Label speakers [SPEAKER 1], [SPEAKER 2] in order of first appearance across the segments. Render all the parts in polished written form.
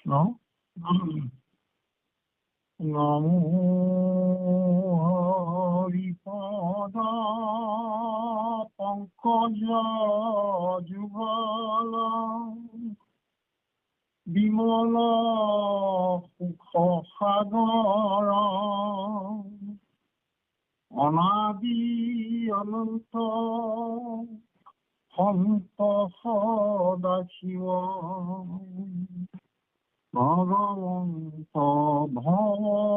[SPEAKER 1] No? Namo Haripada Pankaja Jugala Bimala Sukha Sagara Anadi Ananta Santa Sadashiva Bhagavanta Bhagavanta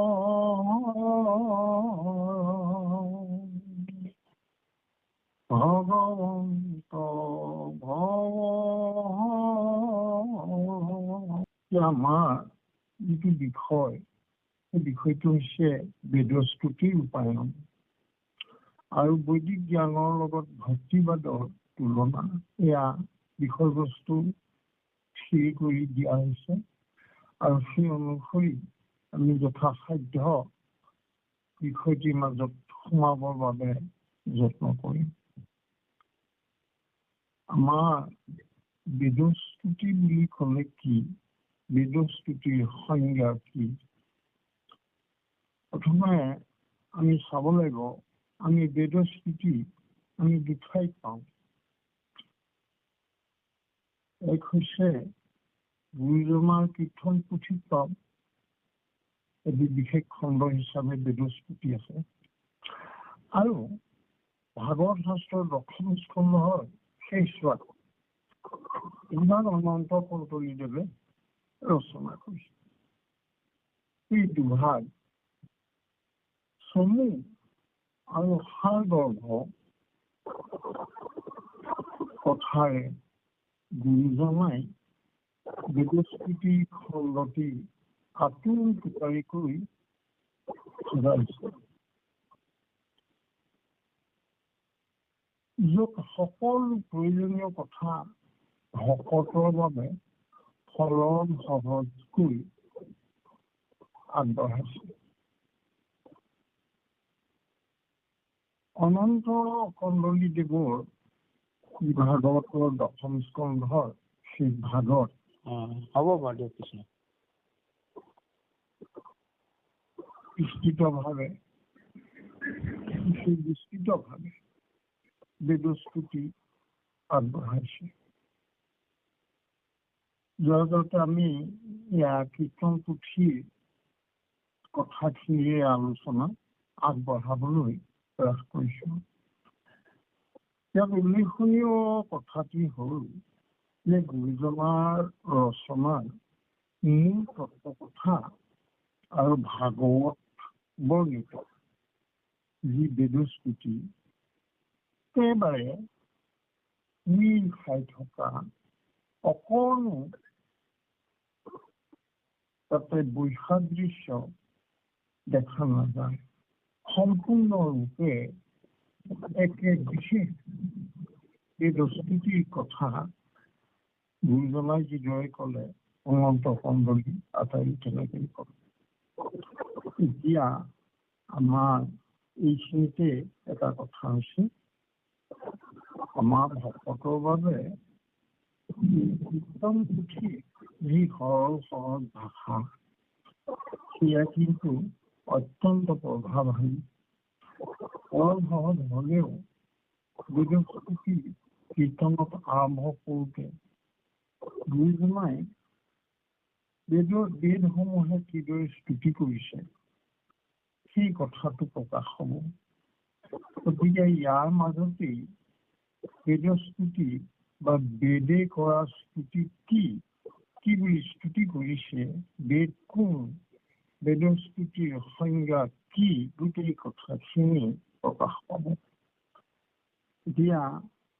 [SPEAKER 1] আমাৰ যিটো বিষয় সেই বিষয়টো হৈছে বেদস্তুতিৰ ৰূপায়ণ আৰু বৈদিক জ্ঞানৰ লগত ভক্তিবাদৰ তুলনা। এয়া বিষয়বস্তু স্থিৰ কৰি দিয়া হৈছে আৰু সেই অনুসৰি আমি যথাসাধ্য বিষয়টিৰ মাজত সোমাবৰ বাবে যত্ন কৰিম। আমাৰ বেদস্তুতি বুলি ক'লে কি, বেদস্তুতিৰ সংজ্ঞা কি? প্ৰথমে আমি চাব লাগিব, আমি বেদস্তুতি আমি দুঠাইত পাওঁ। এক হৈছে গুৰুজনাৰ কীৰ্তন পুথিত পাওঁ, এটি বিশেষ খণ্ড হিচাপে বেদস্তুতি আছে, আৰু ভাগৱত শাস্ত্ৰৰ দশম স্কন্ধৰ শেষ ভাগ ইমান অনন্ত কণ্টলীদেৱে ৰচনা কৰিছে। এই দুভাগ চমু আৰু সাৰগৰ্ভ কথাৰে গুৰুজনাই বেদস্তুতি খণ্ডটি আতুল টুকাৰিকৈ সজাইছে, য'ত সকলো প্ৰয়োজনীয় কথা ভকতৰ বাবে সৰল সহজকৈ আগবঢ়াইছে। অনন্ত কণ্ডলীদেৱৰ ভাগৱতৰ দশম স্কন্ধৰ সেই ভাগত
[SPEAKER 2] হ'ব বাৰু কৃষ্ণ
[SPEAKER 1] বিস্তৃতভাৱে বেদস্তুতি আগবঢ়াইছে। য'ত আমি কীৰ্তন পুথিৰ কথাখিনিৰে আলোচনা আগবঢ়াবলৈ প্ৰয়াস কৰিছো। ইয়াত উল্লেখনীয় কথাটি হ'ল যে গুৰুজনাৰ ৰচনাৰ মূল তত্ত্ব কথা আৰু ভাগৱত বৰ্ণিত যি বেদস্তুতি একেবাৰে মিল খাই থকা, অকণো তাতে বৈসাদৃশ্য দেখা নাযায়, সম্পূৰ্ণৰূপে একে বিশেষ বেদস্তুতিৰ কথা গুৰুজনাই যিদৰে ক'লে অনন্ত কণ্ডলী আটাইও তেনেকৈ ক'লে। এতিয়া আমাৰ এইখিনিতে এটা কথা হৈছে, আমাৰ ভকতৰ বাবে কীৰ্তন পুথি যি সৰল সহজ ভাষা, সেয়া কিন্তু অত্যন্ত প্ৰভাৱশালী। সৰল সহজ হ'লেও বেদস্তুতি কীৰ্তনত আৰম্ভ কৰোঁতে গুৰুজনাই বেদসমূহে কিদৰে স্তুতি কৰিছে সেই কথাটো প্ৰকাশ হ'ব। গতিকে ইয়াৰ মাজতেই বেদস্তুতি বা বেদে কৰা স্তুতি কি বুলি স্তুতি কৰিছে, বেদ কোন, বেদস্তুতিৰ সংজ্ঞা কি, গোটেই কথাখিনি প্ৰকাশ পাব। এতিয়া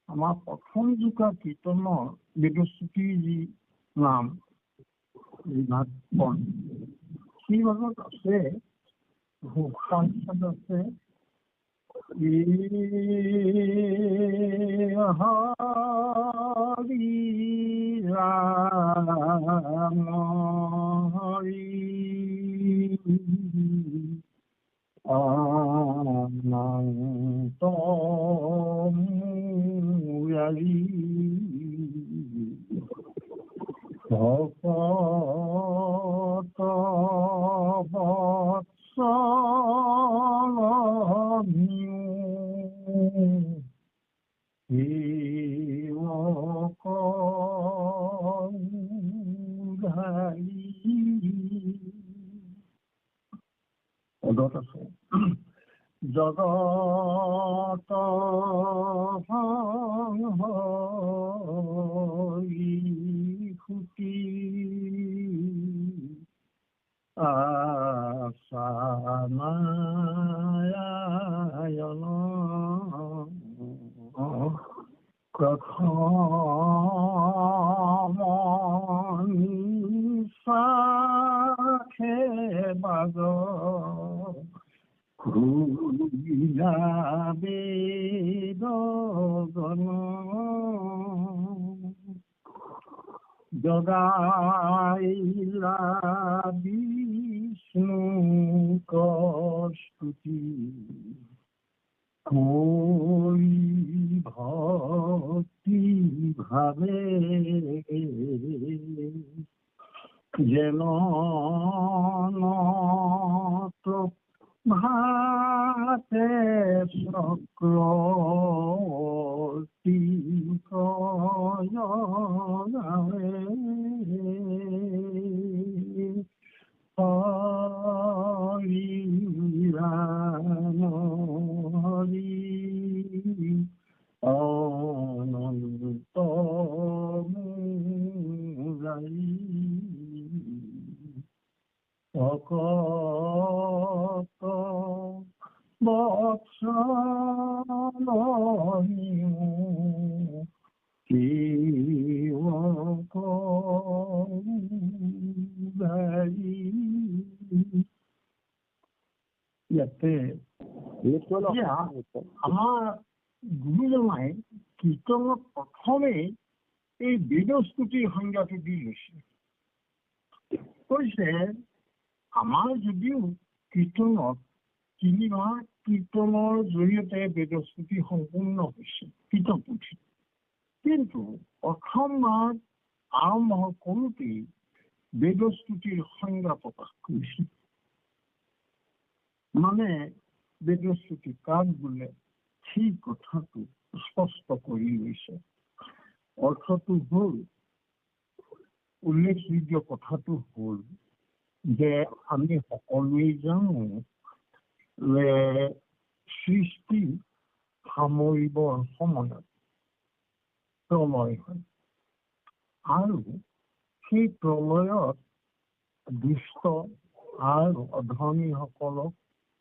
[SPEAKER 1] আমাৰ প্ৰথম জোকা কীৰ্তনৰ বেদস্তুতিৰ যি নাম সেই ভাগত আছে, ঘোষা হিচাপে আছে হৰি ৰাম হৰি অনন্ত মুৰাৰী ভকত ধাৰি পদত আছে জগত সংহৰি সুতি আসানায়ন প্ৰথম নিশাখে বাজ খুলিলা বেদগন জগাইলা বিষ্ণু কস্তুতি কৰি ভক্তি ভাবে যেন ভাতে চক্ৰবৰ্তী হৰি ৰাম হৰি অনন্ত মুৰাৰী ভকত বৎসলহীন ইয়াতে এতিয়া আমাৰ গুৰুজনাই কীৰ্তনত প্ৰথমেই এই বেদস্তুতিৰ সংজ্ঞাটো দি লৈছে। কৈছে আমাৰ যদিও কীৰ্তনত তিনিমাহ কীৰ্তনৰ জৰিয়তে বেদস্তুতি সম্পূৰ্ণ হৈছে কীৰ্তন পুথি, কিন্তু প্ৰথমবাৰ আৰম্ভ কৰোঁতেই বেদস্তুতিৰ সংজ্ঞা প্ৰকাশ কৰিছে। মানে বেদস্তুতি কাক বোলে সেই কথাটো স্পষ্ট কৰি লৈছে। অৰ্থটো হ'ল, উল্লেখযোগ্য কথাটো হ'ল যে আমি সকলোৱে জানো যে সৃষ্টি সামৰিবৰ সময়ত প্ৰলয় হয় আৰু সেই প্ৰলয়ত দুষ্ট আৰু অধৰ্মীসকলক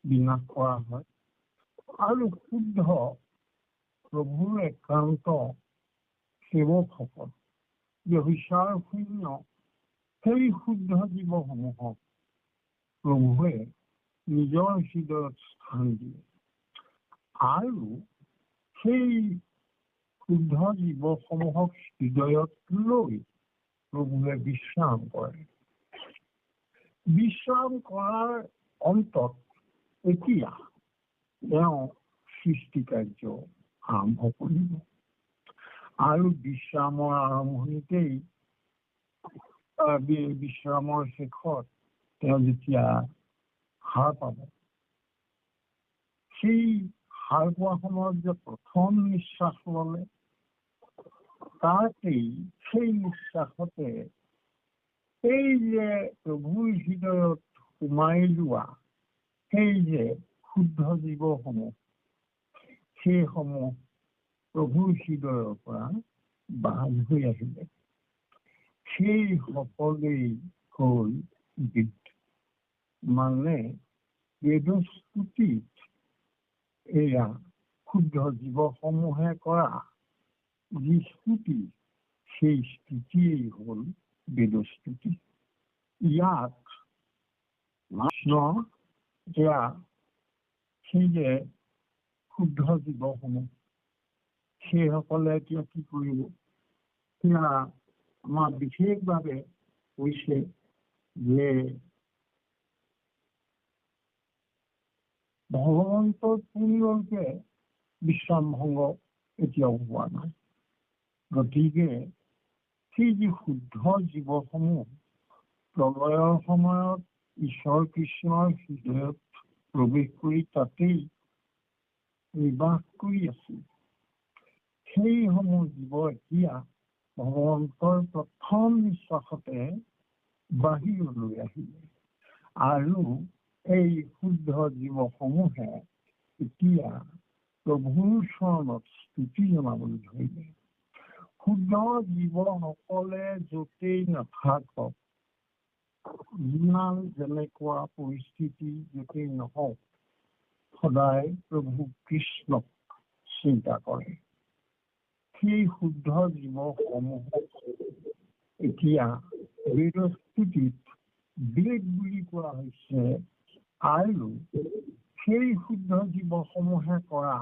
[SPEAKER 1] বিনাশ কৰা হয় আৰু শুদ্ধ প্ৰভুৰ একান্ত সেৱকসকল ব্যভিচাৰ শূন্য সেই শুদ্ধ জীৱসমূহক প্ৰভুৱে নিজৰ হৃদয়ত স্থান দিয়ে আৰু সেই শুদ্ধ জীৱসমূহক হৃদয়ত লৈ প্ৰভুৱে বিশ্ৰাম কৰে। বিশ্ৰাম কৰাৰ অন্তত এতিয়া তেওঁ সৃষ্টি কাৰ্য আৰম্ভ কৰিব আৰু বিশ্ৰামৰ আৰম্ভণিতেই বিশ্ৰামৰ শেষত তেওঁ যেতিয়া সাৰ পাব, সেই সাৰ পোৱা সময়ত যে প্ৰথম নিশ্বাস ললে, তাতেই সেই নিশ্বাসতে এই যে প্ৰভুৰ হৃদয়ত সোমাই লোৱা সেই যে শুদ্ধ জীৱসমূহ, সেইসমূহ প্ৰভুৰ হৃদয়ৰ পৰা বাজ হৈ আহিলে। সেই সকলেই হ'ল বেদ। মানে বেদস্তুতিত এয়া শুদ্ধ জীৱসমূহে কৰা যি স্তুতি, সেই স্তুতিয়েই হ'ল বেদস্তুতি। ইয়াক কৃষ্ণ এতিয়া সেই যে শুদ্ধ জীৱসমূহ, সেইসকলে এতিয়া কি কৰিব, সেয়া আমাৰ বিশেষভাৱে কৈছে যে ভগৱন্তৰ পূৰ্ণৰূপে বিশ্ৰাম ভংগ এতিয়াও হোৱা নাই। গতিকে সেই যি শুদ্ধ জীৱসমূহ প্ৰলয়ৰ সময়ত ঈশ্বৰ কৃষ্ণৰ হৃদয়ত প্ৰৱেশ কৰি তাতেই নিবাস কৰি আছিল, সেইসমূহ জীৱ এতিয়া ভগৱন্তৰ প্ৰথম নিশ্বাসতে বাহিৰলৈ আহিলে আৰু এই শুদ্ধ জীৱসমূহে এতিয়া প্ৰভুৰ চৰণত স্তুতি জনাবলৈ ধৰিলে। শুদ্ধ জীৱসকলে য'তেই নাথাকক, যিমান যেনেকুৱা পৰিস্থিতি য'তেই নহওক, সদায় প্ৰভু কৃষ্ণক চিন্তা কৰে। সেই শুদ্ধ জীৱসমূহ এতিয়া বেদৰ স্তুতিত বেদ বুলি কোৱা হৈছে আৰু সেই শুদ্ধ জীৱসমূহে কৰা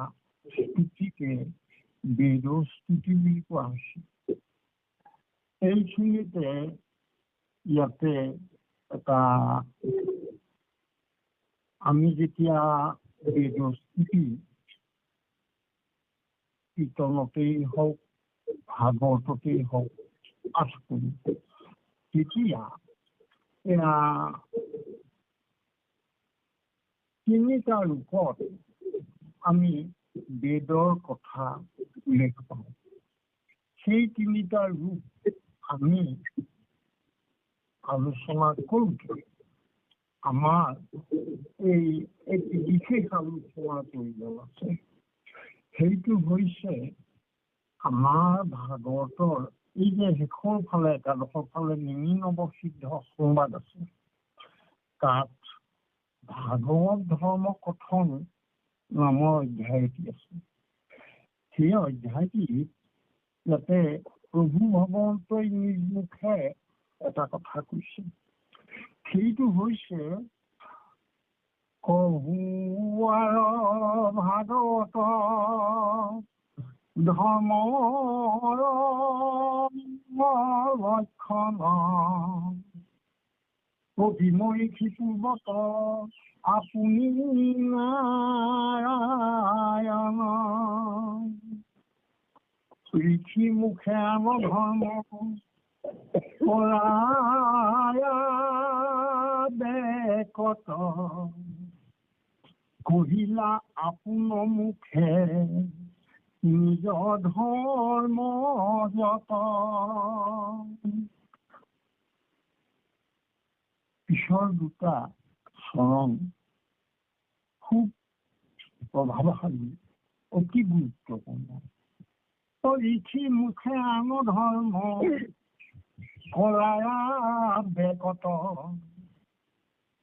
[SPEAKER 1] স্তুতিকে বেদৰ স্তুতি বুলি কোৱা হৈছে। এইখিনিতে ইয়াতে এটা আমি যেতিয়া বেদৰ স্তুতি কীৰ্তনতেই হওক, ভাগৱততেই হওক পাঠ কৰোঁ, তেতিয়া তিনিটা ৰূপত আমি বেদৰ কথা উল্লেখ পাওঁ। সেই তিনিটা ৰূপ আমি আলোচনা কৰোঁতে আমাৰ এই এটি বিশেষ আলোচনাৰ প্ৰয়োজন আছে। সেইটো হৈছে আমাৰ ভাগৱতৰ এই যে শেষৰ ফালে একাদশৰ ফালে নিমি নৱসিদ্ধ সংবাদ আছে, তাত ভাগৱত ধৰ্ম কথন নামৰ অধ্যায় এটি আছে। সেই অধ্যায়টিত ইয়াতে প্ৰভু ভগৱন্তই নিজ মুখে এটা কথা কৈছে। সেইটো হৈছে কহুৱাৰ ভাগৱত ধৰ্মৰ লক্ষণ অভিময়ী পূৰ্বত আপুনি নাৰায়ণ ঋষি মুখে আন ধৰ্ম বেকত কহিলা আপোন মুখে নিজ ধৰ্ম যত। পিছৰ দুটা চৰণ খুব প্ৰভাৱশালী, অতি গুৰুত্বপূৰ্ণ। ঋষি মুখে আন ধৰ্ম বেকত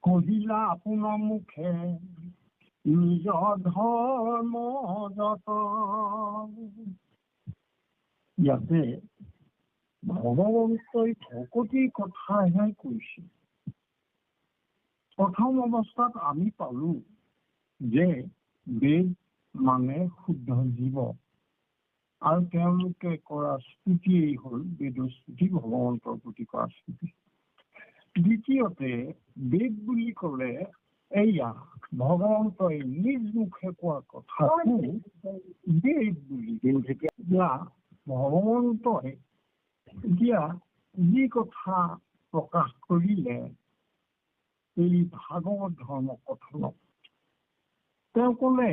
[SPEAKER 1] কহিলা আপোনাৰ মুখে নিজ ধৰ্ম যত। ইয়াতে ভগৱন্তই ভকতিৰ কথাহে কৈছে। প্ৰথম অৱস্থাত আমি পালো যে বেদ মানে শুদ্ধ জীৱ আৰু তেওঁলোকে কৰা স্তুতিয়েই হ'ল বেদৰ স্তুতি, ভগৱন্তৰ প্ৰতি কৰা স্তুতি। দ্বিতীয়তে বেদ বুলি ক'লে এয়া ভগৱন্তই নিজ মুখে কোৱা কথাটো বেদ বুলি। এতিয়া ভগৱন্তই এতিয়া যি কথা প্ৰকাশ কৰিলে এই ভাগৱত ধৰ্ম কথনত, তেওঁ ক'লে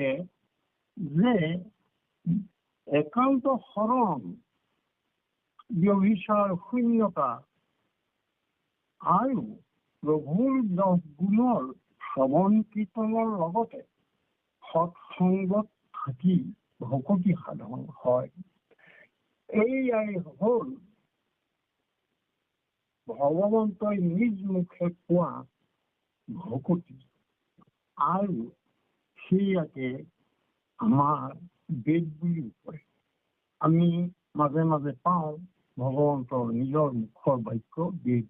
[SPEAKER 1] যে একান্ত শৰণ, ব্যভিচাৰ শূন্যতা আৰু প্ৰভুৰ 10 গুণৰ শ্ৰৱণ কীৰ্তনৰ লগতে সৎসংগত থাকি ভকতি সাধন হয়। এইয়াই হ'ল ভগৱন্তই নিজ মুখে কোৱা ভকতি আৰু সেইয়াকে আমাৰ বেদ বুলি কয়। আমি মাজে মাজে পাওঁ ভগৱন্তৰ নিজৰ মুখৰ বাক্য বেদ,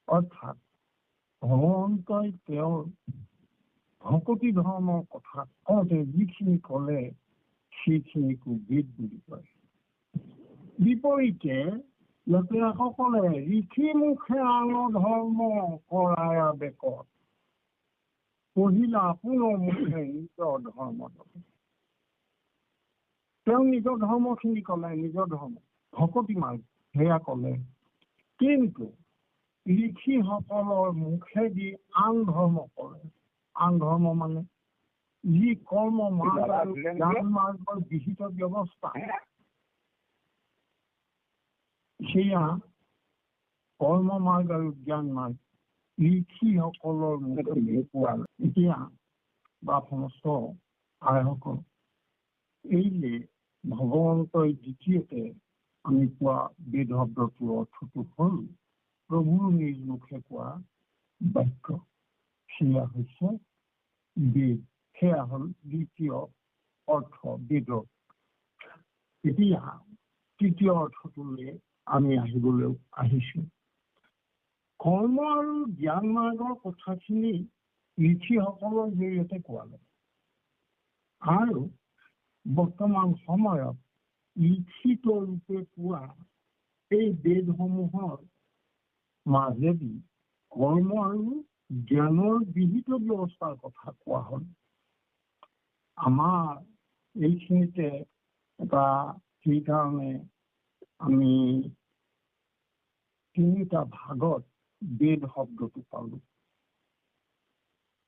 [SPEAKER 1] অৰ্থাৎ ভগৱন্তই তেওঁৰ ভকতি ধৰ্মৰ কথা কওঁতে যিখিনি ক'লে সেইখিনিকো বেদ বুলি কয়। বিপৰীতে ইয়াতে আকৌ ক'লে ঋষি মুখে আন ধৰ্ম কৰায় বেকত পঢ়িলা আপোনাৰ মুখে নিজৰ ধৰ্ম। তেওঁ নিজৰ ধৰ্মখিনি ক'লে, নিজৰ ধৰ্ম ভকতি মাৰ্গ সেয়া ক'লে, কিন্তু ঋষিসকলৰ মুখেদি আন ধৰ্ম ক'লে। আন ধৰ্ম মানে যি কৰ্ম মাৰ্গ আৰু জ্ঞান মাৰ্গৰ বিহিত ব্যৱস্থা, সেয়া কৰ্ম মাৰ্গ আৰু জ্ঞান মাৰ্গ ঋষিসকলৰ মুখেৰে পোৱা এতিয়া বা সমস্ত আইসকল এই যে ভগৱন্তই দ্বিতীয়তে আমি কোৱা বেদ শব্দটোৰ অৰ্থটো হ'ল প্ৰভুৰ নিজ মুখে কোৱা বাক্য সেয়া হৈছে বেদ সেয়া হ'ল দ্বিতীয় অৰ্থ বেদৰ এতিয়া তৃতীয় অৰ্থটোলৈ আমি আহিছো কৰ্ম আৰু জ্ঞান মাৰ্গৰ কথাখিনি ঋষিসকলৰ জৰিয়তে কোৱালে আৰু বৰ্তমান সময়ত লিখিত ৰূপে পোৱা এই বেদসমূহৰ মাজেদি কৰ্ম আৰু জ্ঞানৰ বিহিত ব্যৱস্থাৰ কথা কোৱা হ'ল আমাৰ এইখিনিতে এটা সেইকাৰণে আমি তিনিটা ভাগত বেদ শব্দটো পালো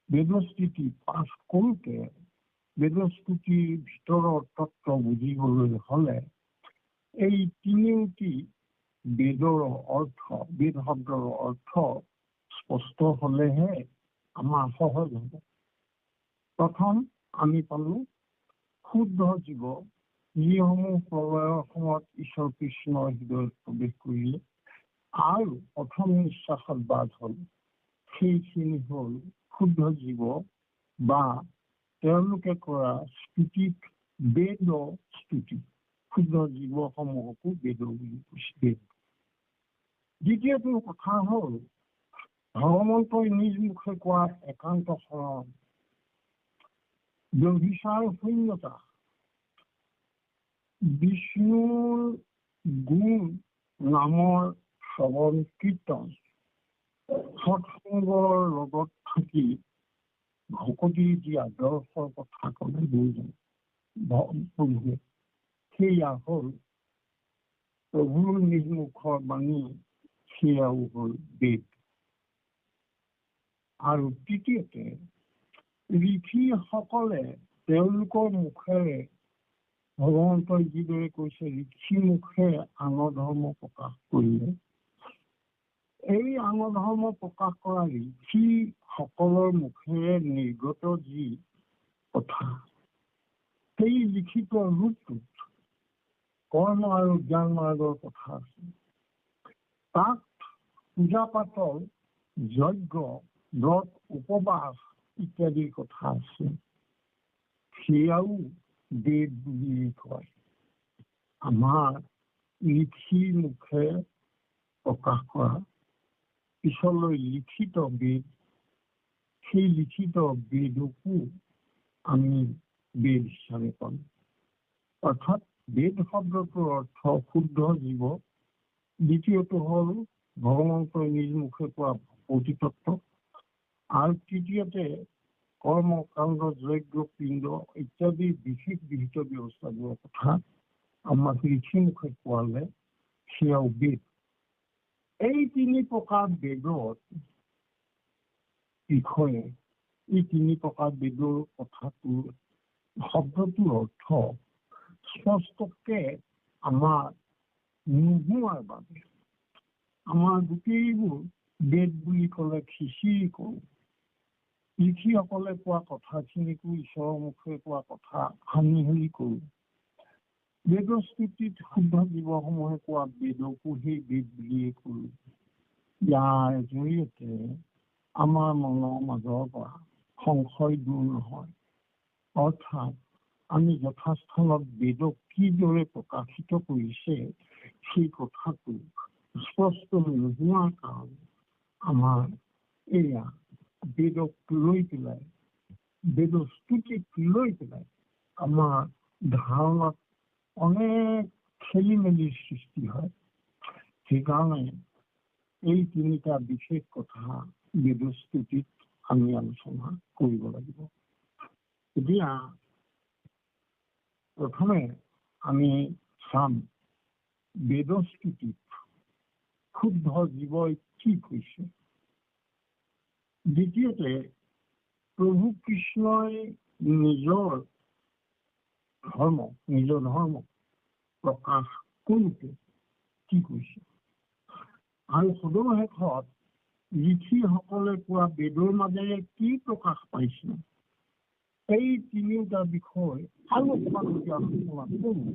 [SPEAKER 1] বেদস্তুতি পাঠ কৰোঁতে বেদস্তুতিৰ ভিতৰৰ তত্ত্ব বুজিবলৈ হলে এই তিনিওটি বেদৰ অৰ্থ বেদ শব্দৰ অৰ্থ স্পষ্ট হলেহে আমাৰ সহজ হ'ব প্ৰথম আমি পালো ক্ষুদ্ৰ জীৱ যিসমূহ প্ৰলয়ৰ সময়ত ঈশ্বৰ কৃষ্ণৰ হৃদয়ত প্ৰৱেশ কৰিলে আৰু প্ৰথম নিশ্বাসত বাদ হল সেইখিনি হল ক্ষুদ্ৰ জীৱ বা তেওঁলোকে কৰা স্তুতিক বেদ স্তুতি ক্ষুদ্ৰ জীৱসমূহকো বেদ বুলি কৈছে দ্বিতীয়টো কথা হল ভগৱন্তই নিজ মুখে কোৱা একান্ত শৰণ ব্যভিচাৰ শূন্যতা বিষ্ণুৰ গুণ নামৰ শ্ৰৱণ কীৰ্তন সৎসংগৰ লগত থাকি ভকতিৰ যি আদৰ্শৰ কথা ক'লে প্ৰভুৱে সেয়া হ'ল প্ৰভুৰ নিজ মুখৰ বাণী সেয়াও হ'ল বেদ আৰু তৃতীয়তে ঋষিসকলে তেওঁলোকৰ মুখেৰে ভগৱন্তই যিদৰে কৈছে ঋষি মুখে আন ধৰ্ম প্ৰকাশ কৰিলে এই আন ধৰ্ম প্ৰকাশ কৰা ঋষিসকলৰ মুখেৰে নিৰ্গত যি কথা সেই লিখিত ৰূপটোত কৰ্ম আৰু জ্ঞান মাৰ্গৰ কথা আছে তাত পূজা পাতল যজ্ঞ ব্ৰত উপবাস ইত্যাদিৰ কথা আছে সেয়াও বেদ বুলি কয় আমাৰ ঋষিৰ মুখে প্ৰকাশ কৰা পিছলৈ লিখিত বেদ সেই লিখিত বেদকো আমি বেদ হিচাপে পাম অৰ্থাৎ বেদ শব্দটোৰ অৰ্থ শুদ্ধ জীৱ দ্বিতীয়টো হ'ল ভগৱন্তই নিজ মুখে কোৱা ভকতি তত্ত্ব আৰু তৃতীয়তে কৰ্ম কাণ্ড যজ্ঞ পিণ্ড ইত্যাদি বিশেষ বিহিত ব্যৱস্থাবোৰৰ কথা আমাক ঋষিমুখে কোৱালে সেয়াও বেদ এই তিনি প্ৰকাৰ বেদৰ বিষয়ে এই তিনি প্ৰকাৰ বেদৰ কথাটোৰ শব্দটোৰ অৰ্থ স্পষ্টকে আমাৰ নোহোৱাৰ বাবে আমাৰ গোটেইবোৰ বেদ বুলি ক'লে খিচিৰি কৰোঁ ঋষিসকলে কোৱা কথাখিনিকো ঈশ্বৰৰ মুখে কোৱা কথা সানি হেৰি কৰোঁ বেদস্তুতিত শুদ্ধ জীৱসমূহে কোৱা বেদকো সেই বেদ বুলিয়ে কৰোঁ ইয়াৰ জৰিয়তে আমাৰ মনৰ মাজৰ পৰা সংশয় দূৰ নহয় অৰ্থাৎ আমি যথাস্থানত বেদক কিদৰে প্ৰকাশিত কৰিছে সেই কথাটো স্পষ্ট নোহোৱাৰ কাৰণে আমাৰ এয়া বেদক লৈ পেলাই বেদৰ স্তুতিক লৈ পেলাই আমাৰ ধাৰণাত অনেক খেলি মেলিৰ সৃষ্টি হয় সেইকাৰণে এই তিনিটা বিশেষ কথা বেদৰ স্তুতিত আমি আলোচনা কৰিব লাগিব এতিয়া প্ৰথমে আমি চাম বেদৰ স্তুতিত শুদ্ধ জীৱই কি কৈছে দ্বিতীয়তে প্ৰভু কৃষ্ণই নিজৰ ধৰ্ম প্ৰকাশ কৰোঁতে কি কৈছে আৰু সদশেষত ঋষিসকলে কোৱা বেদৰ মাজেৰে কি প্ৰকাশ পাইছে, এই তিনিওটা বিষয় আৰু অকণমান যদি আলোচনা কৰোঁ,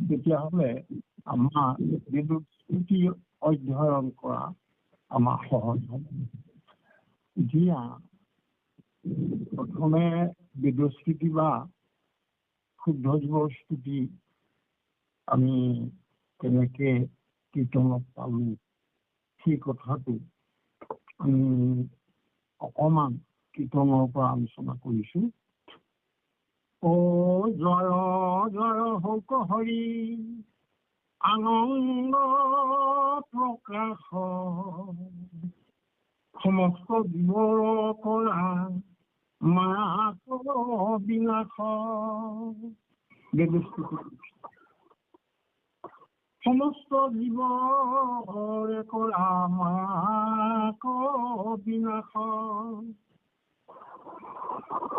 [SPEAKER 1] তেতিয়াহ'লে আমাৰ বেদৰ স্মৃতি অধ্যয়ন কৰা আমাৰ সহজ হ'ব। এতিয়া প্ৰথমে বেদৰ স্মৃতি বা শুদ্ধ জীৱৰ স্তুতি আমি কেনেকে কীৰ্তনত পালো, সেই কথাটো আমি অকণমান কীৰ্তনৰ পৰা আলোচনা কৰিছো। ও জয় জয় হৌক হৰি আনন্দ প্ৰকাশ, সমস্ত জীৱৰ কৰা মায়াক বিনাশ। সমস্ত জীৱৰে কৰা মায়াক বিনাশ।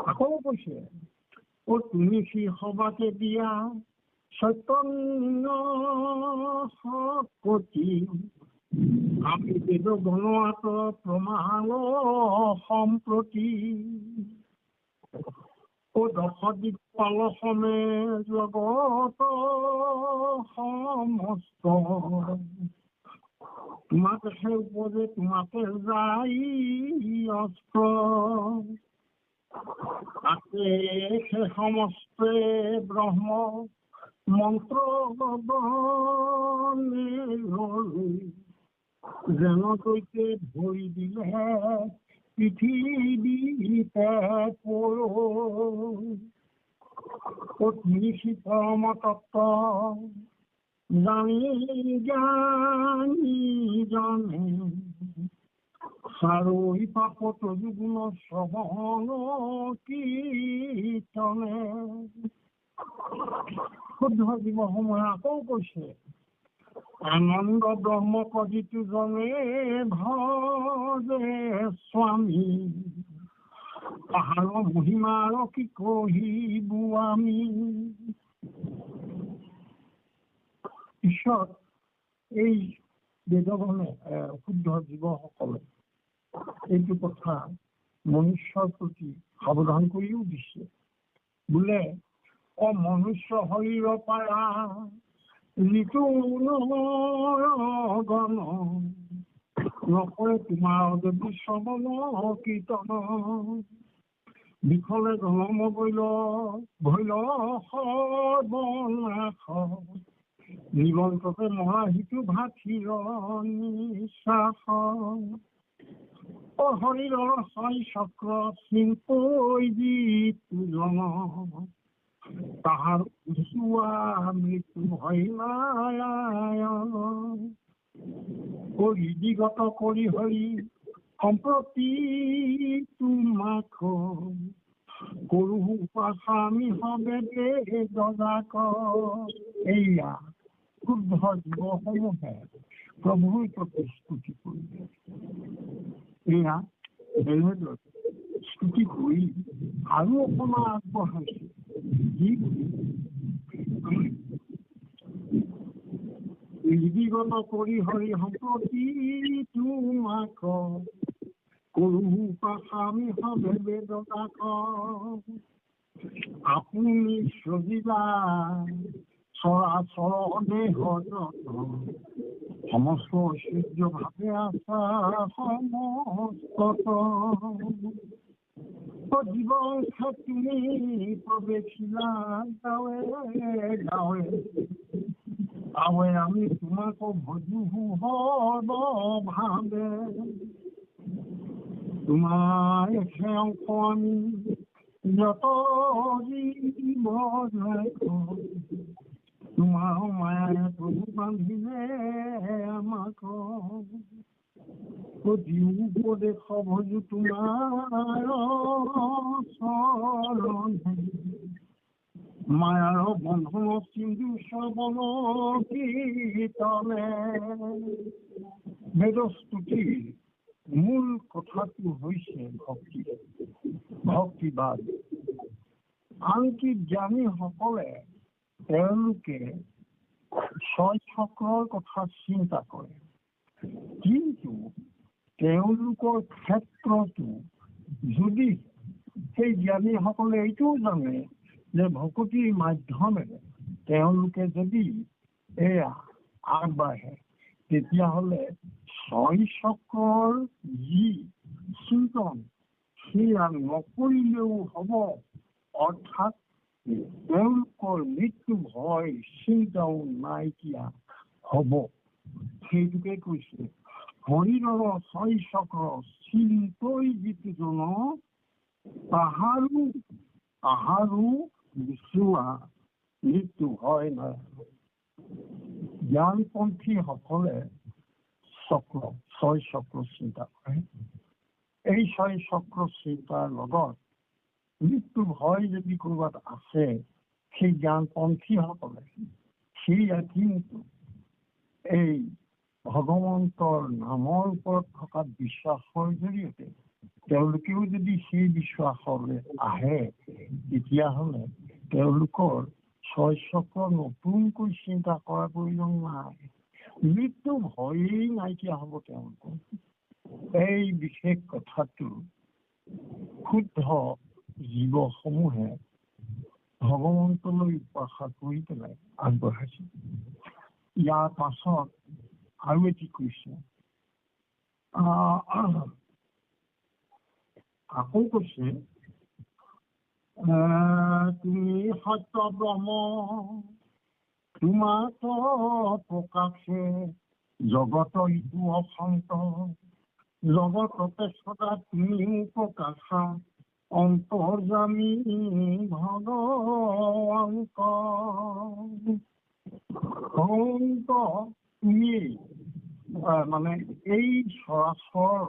[SPEAKER 1] আকৌ কৈছে, ও তুমি সি সবাকে দিয়া চৈতন্য শকতি, আমি বেদ গণাত প্ৰমাণ সম্প্ৰতি। ও দশদিকপাল সমে জগত সমস্ত, তোমাকে সেই উপদে তোমাকে যাই অস্ত। তাকে সে সমস্তে ব্ৰহ্ম মন্ত্ৰ যেন কৈতে ধৰি দিলে পৃথিৱীতে পত্নী পৰম তত্ত্ব জানি জ্ঞানী জনে, চাৰৈ পাপত যুগুণ শ্ৰৱণ কীৰ্তনে। শুদ্ধ জীৱসমূহে আকৌ কৈছে, আনন্দ ব্ৰহ্মক যিটো জনে ভজে স্বামী, তাহাৰ মহিমাৰ কি কহিবো আমি। পিছত এই বেদগণে শুদ্ধ জীৱসকলে এইটো কথা মনুষ্যৰ প্ৰতি সাৱধান কৰিও দিছে। বোলে মনুষ্য শৰীৰৰ পৰা ঋতু গণ, নকৰে তোমাৰ যদি শ্ৰৱণ কীৰ্তন। বিফলে জনম গৈল ভৈল সৰ্বনাশ, নিবন্ততে মৰা সিটো ভাষিৰ নিশ্বাস। শৰীৰৰ ছয় চক্ৰ চিন্কৈ যিটো জন, তাহাৰ উচুৱা মৃত্যু হয় নাৰায়ণ। হৃদিগত কৰি হৰি সম্প্ৰতি তোমাক, কৰো উপাসা আমি হবে বেদজাক। এইয়া শুদ্ধ জীৱসমূহে প্ৰভুৰ প্ৰতি স্তুতি কৰিলে। এয়া বেলেগৰ স্তুতি কৰি আৰু অকণমান আগবঢ়াইছে। হৃদিগত কৰি হৰি সম্প্ৰতি তোমাক, কৰো উপাসা আমি হবে বেদজাক। আপুনি সজিলা চৰাচৰ দেহ সমস্ত ঐশ্বৰ্য ভাৱে আছা সমস্ত। জীৱন তুমি প্ৰৱেশিলা গাঁৱে গাঁৱে, আৱে আমি তোমাক ভজো সৰ্বভাৱে। তোমাৰ অংশ আমি যত জীৱ, তোমাৰ মায়াৰে প্ৰভু বান্ধিলে আমাক। উপদেশ ভজো তোমাৰ চৰণে, মায়াৰ বন্ধন সিন্ধু শ্ৰৱণ কীৰ্তনে। বেদস্তুতিৰ মূল কথাটো হৈছে ভক্তি, ভক্তিবাদ। আনকি জ্ঞানীসকলে তেওঁলোকে ছয় চক্ৰৰ কথা চিন্তা কৰে, কিন্তু তেওঁলোকৰ ক্ষেত্ৰতো যদি সেই জ্ঞানীসকলে এইটোও জানে যে ভকতিৰ মাধ্যমেৰে তেওঁলোকে যদি এয়া আগবাঢ়ে, তেতিয়াহ'লে ছয় চক্ৰৰ যি চিন্তন সেয়া নকৰিলেও হ'ব। অৰ্থাৎ তেওঁলোকৰ মৃত্যু ভয় চিন্তাও নাইকিয়া হ'ব। সেইটোকে কৈছে হৰিণৰ ছয় চক্ৰ চিন্তই যিটো জন তাহাৰো বিচৰা মৃত্যু হয় নাই। জ্ঞানপন্থীসকলে ছয় চক্ৰ চিন্তা কৰে। এই ছয় চক্ৰ চিন্তাৰ লগত মৃত্যু ভয় যদি ক'ৰবাত আছে, সেই জ্ঞানপন্থীসকলে সেয়া কিন্তু এই ভগৱন্তৰ নামৰ ওপৰত থকা বিশ্বাসৰ জৰিয়তে তেওঁলোকেও যদি সেই বিশ্বাসলৈ আহে, তেতিয়াহ'লে তেওঁলোকৰ ছয় চক্ৰ নতুনকৈ চিন্তা কৰাৰ প্ৰয়োজন নাই। মৃত্যু ভয়েই নাইকিয়া হ'ব তেওঁলোকৰ। এই বিশেষ কথাটো শুদ্ধ জীৱসমূহে ভগৱন্তলৈ উপাসনা কৰি পেলাই আগবঢ়াইছে। ইয়াৰ পাছত আৰু এটি কৈছে, আকৌ কৈছে তুমি সত্য ব্ৰহ্ম তোমাক প্ৰকাশে জগত ইটো অসন্ত জগততে সদা তুমি প্ৰকাশা অন্তৰ্যামী ভগৱন্ত তুমি মানে এই চৰাচৰ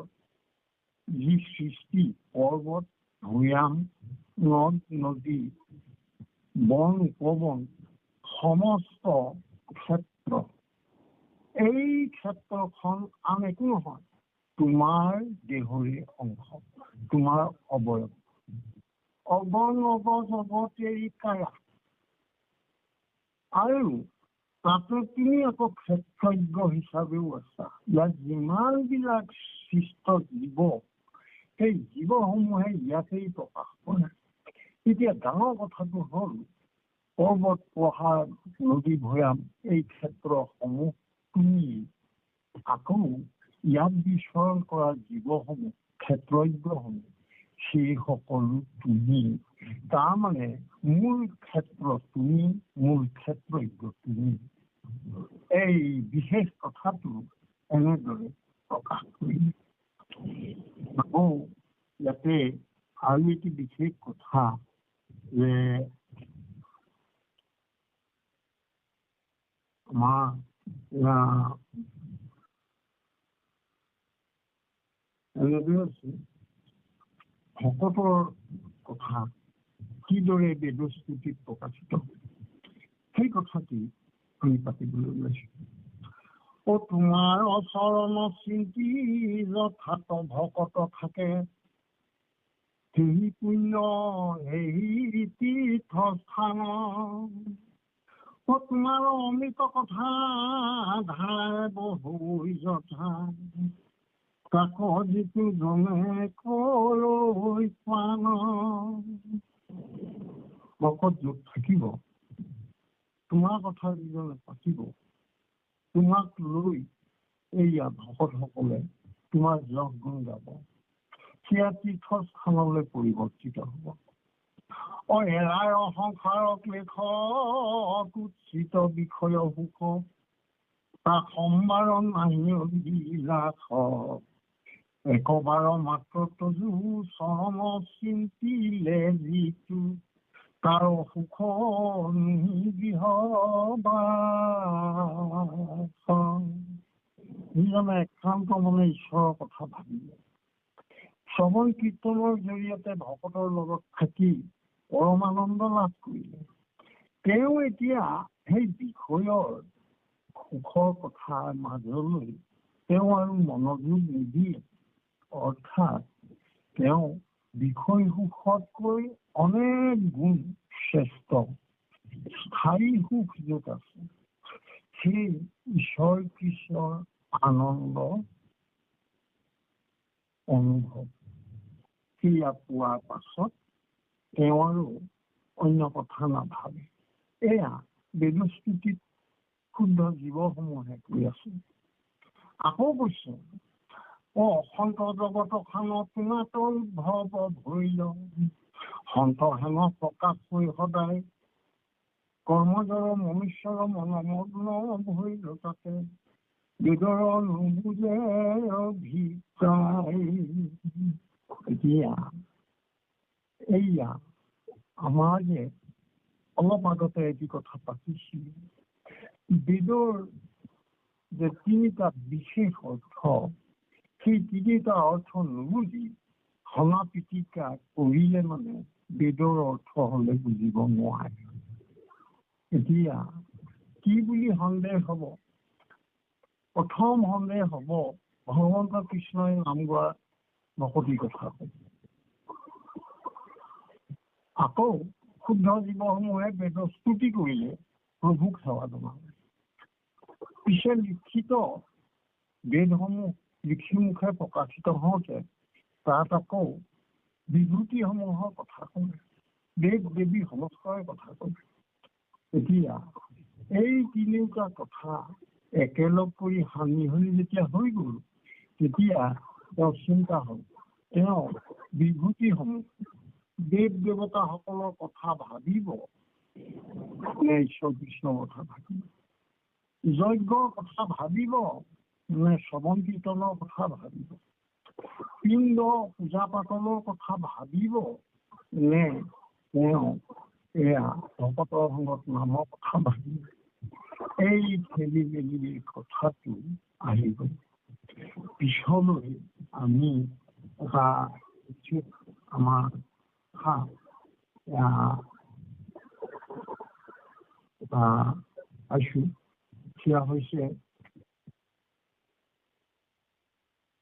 [SPEAKER 1] যি সৃষ্টি, পৰ্বত ভৈয়াম নদ নদী বন উপবন সমস্ত ক্ষেত্ৰ, এই ক্ষেত্ৰখন আন একো নহয়, তোমাৰ দেহৰে অংশ, তোমাৰ অৱয়ব। অৱনব জগতেৰি কায়া। আৰু তাতে তুমি আকৌ ক্ষেত্ৰজ্ঞ হিচাপেও আছা। ইয়াত যিমানবিলাক সৃষ্ট জীৱ, সেই জীৱসমূহে ইয়াতেই প্ৰকাশ কৰে। এতিয়া ডাঙৰ কথাটো হ'ল পৰ্বত পাহাৰ নদী ভৈয়াম এই ক্ষেত্ৰসমূহ তুমি, আকৌ ইয়াত বিচৰণ কৰা জীৱসমূহ ক্ষেত্ৰজ্ঞসমূহ সেই সকলো তুমি। তাৰমানে মূল ক্ষেত্ৰ তুমি, মূল ক্ষেত্ৰজ্ঞ তুমি। এই বিশেষ কথাটো এনেদৰে প্ৰকাশ কৰিলে। আকৌ ইয়াতে আৰু এটি বিশেষ কথা যে আমাৰ ভকতৰ কথা কিদৰে বেদস্তুতিত প্ৰকাশিত, সেই কথাটি আমি পাতিবলৈ ওলাইছো। তোমাৰ চৰণ চিন্তি যথাৰ্থ ভকত থাকে, সেই পুণ্য এই তীৰ্থস্থান। তোমাৰ অমৃত কথা ধাৰে বহু যথা, কাক যিটো জনে কলৈ পান। ভকত য'ত থাকিব, তোমাৰ কথা যিজনে পাতিব, তোমাক লৈ এইয়া ভকতসকলে তোমাৰ যশ গুণ গাব, সেয়া তীৰ্থস্থানলৈ পৰিৱৰ্তিত হ'ব। এৰাই অহংকাৰক লেখ কুৎসিত বিষয় সুখ, তাক সম্বাৰ নাহি লাখ। একবাৰ মাত্ৰ তজু চৰণ চিন্তিলে যিটো, তাৰ সুখ যিজনে একান্ত মনে ঈশ্বৰৰ কথা ভাবিলে, শ্ৰৱণ কীৰ্তনৰ জৰিয়তে ভকতৰ লগত থাকি পৰমানন্দ লাভ কৰিলে, তেওঁ এতিয়া সেই বিষয়ৰ সুখৰ কথাৰ মাজলৈ তেওঁ আৰু মনোযোগ নিদিয়ে। অৰ্থাৎ তেওঁ বিষয় সুখতকৈ অনেক গুণ শ্ৰেষ্ঠ স্থায়ী সুখ য'ত আছে, সেই ঈশ্বৰ কৃষ্ণৰ আনন্দ অনুভৱ সেয়া পোৱাৰ পাছত তেওঁ আৰু অন্য কথা নাভাবে। এয়া বেদস্তুতিত ক্ষুদ্ৰ জীৱসমূহে কৈ আছে। আকৌ কৈছে অসন্ত জগত খানত নাটল ভৱ ভৈল সন্ত হেন প্ৰকাশ হৈ সদায় কৰ্মজৰ মনুষ্যৰ মনমগ্ন ভৈল তাতে বেদৰ নুবুজে অভিপ্ৰায়। এতিয়া এইয়া আমাৰ যে অলপ আগতে এটি কথা পাতিছিল, বেদৰ যে তিনিটা বিশেষ অৰ্থ, সেই তিনিটা অৰ্থ নুবুজি হনা পিটিকা কৰিলে মানে বেদৰ অৰ্থ হলে বুজিব নোৱাৰে। এতিয়া কি বুলি সন্দেহ হব? প্ৰথম সন্দেহ হব ভগৱন্ত কৃষ্ণই নাম গোৱা ভকতি কথা হব। আকৌ ক্ষুদ্ৰ জীৱসমূহে বেদৰ স্তুতি কৰিলে প্ৰভুক সেৱা জনালে। পিছে লিখিত বেদসমূহ লিখি মুখে প্ৰকাশিত হওঁতে তাত আকৌ বিভূতিসমূহৰ কথা ক'লে, দেৱ দেৱী সমস্তৰ কথা ক'লে। এতিয়া এই তিনিওটা কথা একেলগ কৰি সানি হলি যেতিয়া হৈ গল, তেতিয়া তেওঁ চিন্তা হল তেওঁ বিভূতিসমূহ দেৱ দেৱতাসকলৰ কথা ভাবিব নে ঈশ্বৰ কৃষ্ণৰ কথা ভাবিব, যজ্ঞৰ কথা ভাবিব নে শ্ৰৱণ কীৰ্তনৰ কথা ভাবিব, পিণ্ড পূজা পাতলৰ কথা ভাবিব নে তেওঁ এয়া ভকতৰ সংগত নামৰ কথা ভাবিব। এই খেলি মেলি কথাটো আহিব। পিছলৈ আমি এটা আমাৰ পাইছো, সেয়া হৈছে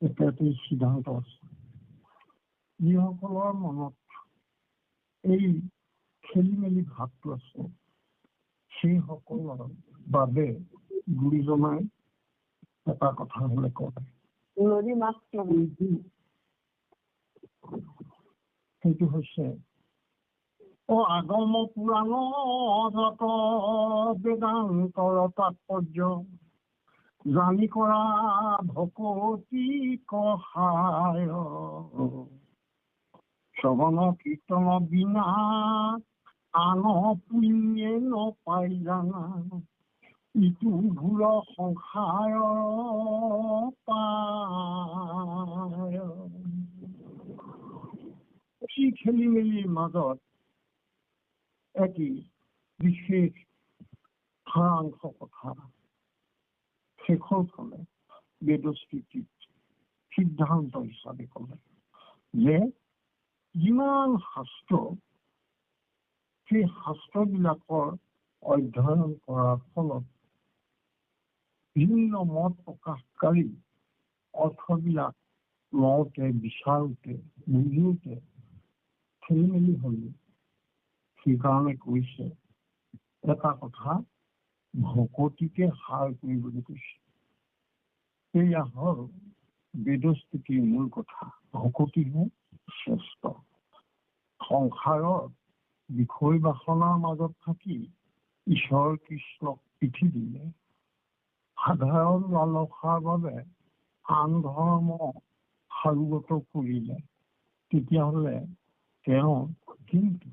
[SPEAKER 1] এটাটি সিদ্ধান্ত আছে। যিসকলৰ মনত এই খেলি মেলি ভাৱটো আছে সেইসকলৰ বাবে গুৰুজনাই এটা কথা হলে কয়, সেইটো হৈছে আগম পুৰাণ যত বেদান্তৰ তাৎপৰ্য জানি কৰা ভকতি কহায় শ্ৰৱণ কীৰ্তন বিনা আন পুণ্যে নপাই জানা ইটো ভুল সংসাৰ পায়। এই খেলি মেলিৰ মাজত এটি বিশেষ সাৰাংশ কথা শেষৰ ফালে বেদস্তুতিত সিদ্ধান্ত হিচাপে কলে যে যিমান শাস্ত্ৰ, সেই শাস্ত্ৰবিলাকৰ অধ্যয়ন কৰাৰ ফলত বিভিন্ন মত প্ৰকাশকাৰী অৰ্থবিলাক লওঁতে বিচাৰোতে বুজোতে খেলি মেলি হল। সেইকাৰণে কৈছে এটা কথা ভকতিকে সাৰ কৰিবলৈ কৈছে। এয়া হল বেদস্তুতিৰ মূল কথা। ভকতিহে শ্ৰেষ্ঠ। সংসাৰৰ বিষয় বাসনাৰ মাজত থাকি ঈশ্বৰ কৃষ্ণক পিঠি দিলে, সাধাৰণ লালসাৰ বাবে আন ধৰ্ম সাৰোগত কৰিলে, তেতিয়াহলে তেওঁ কিন্তু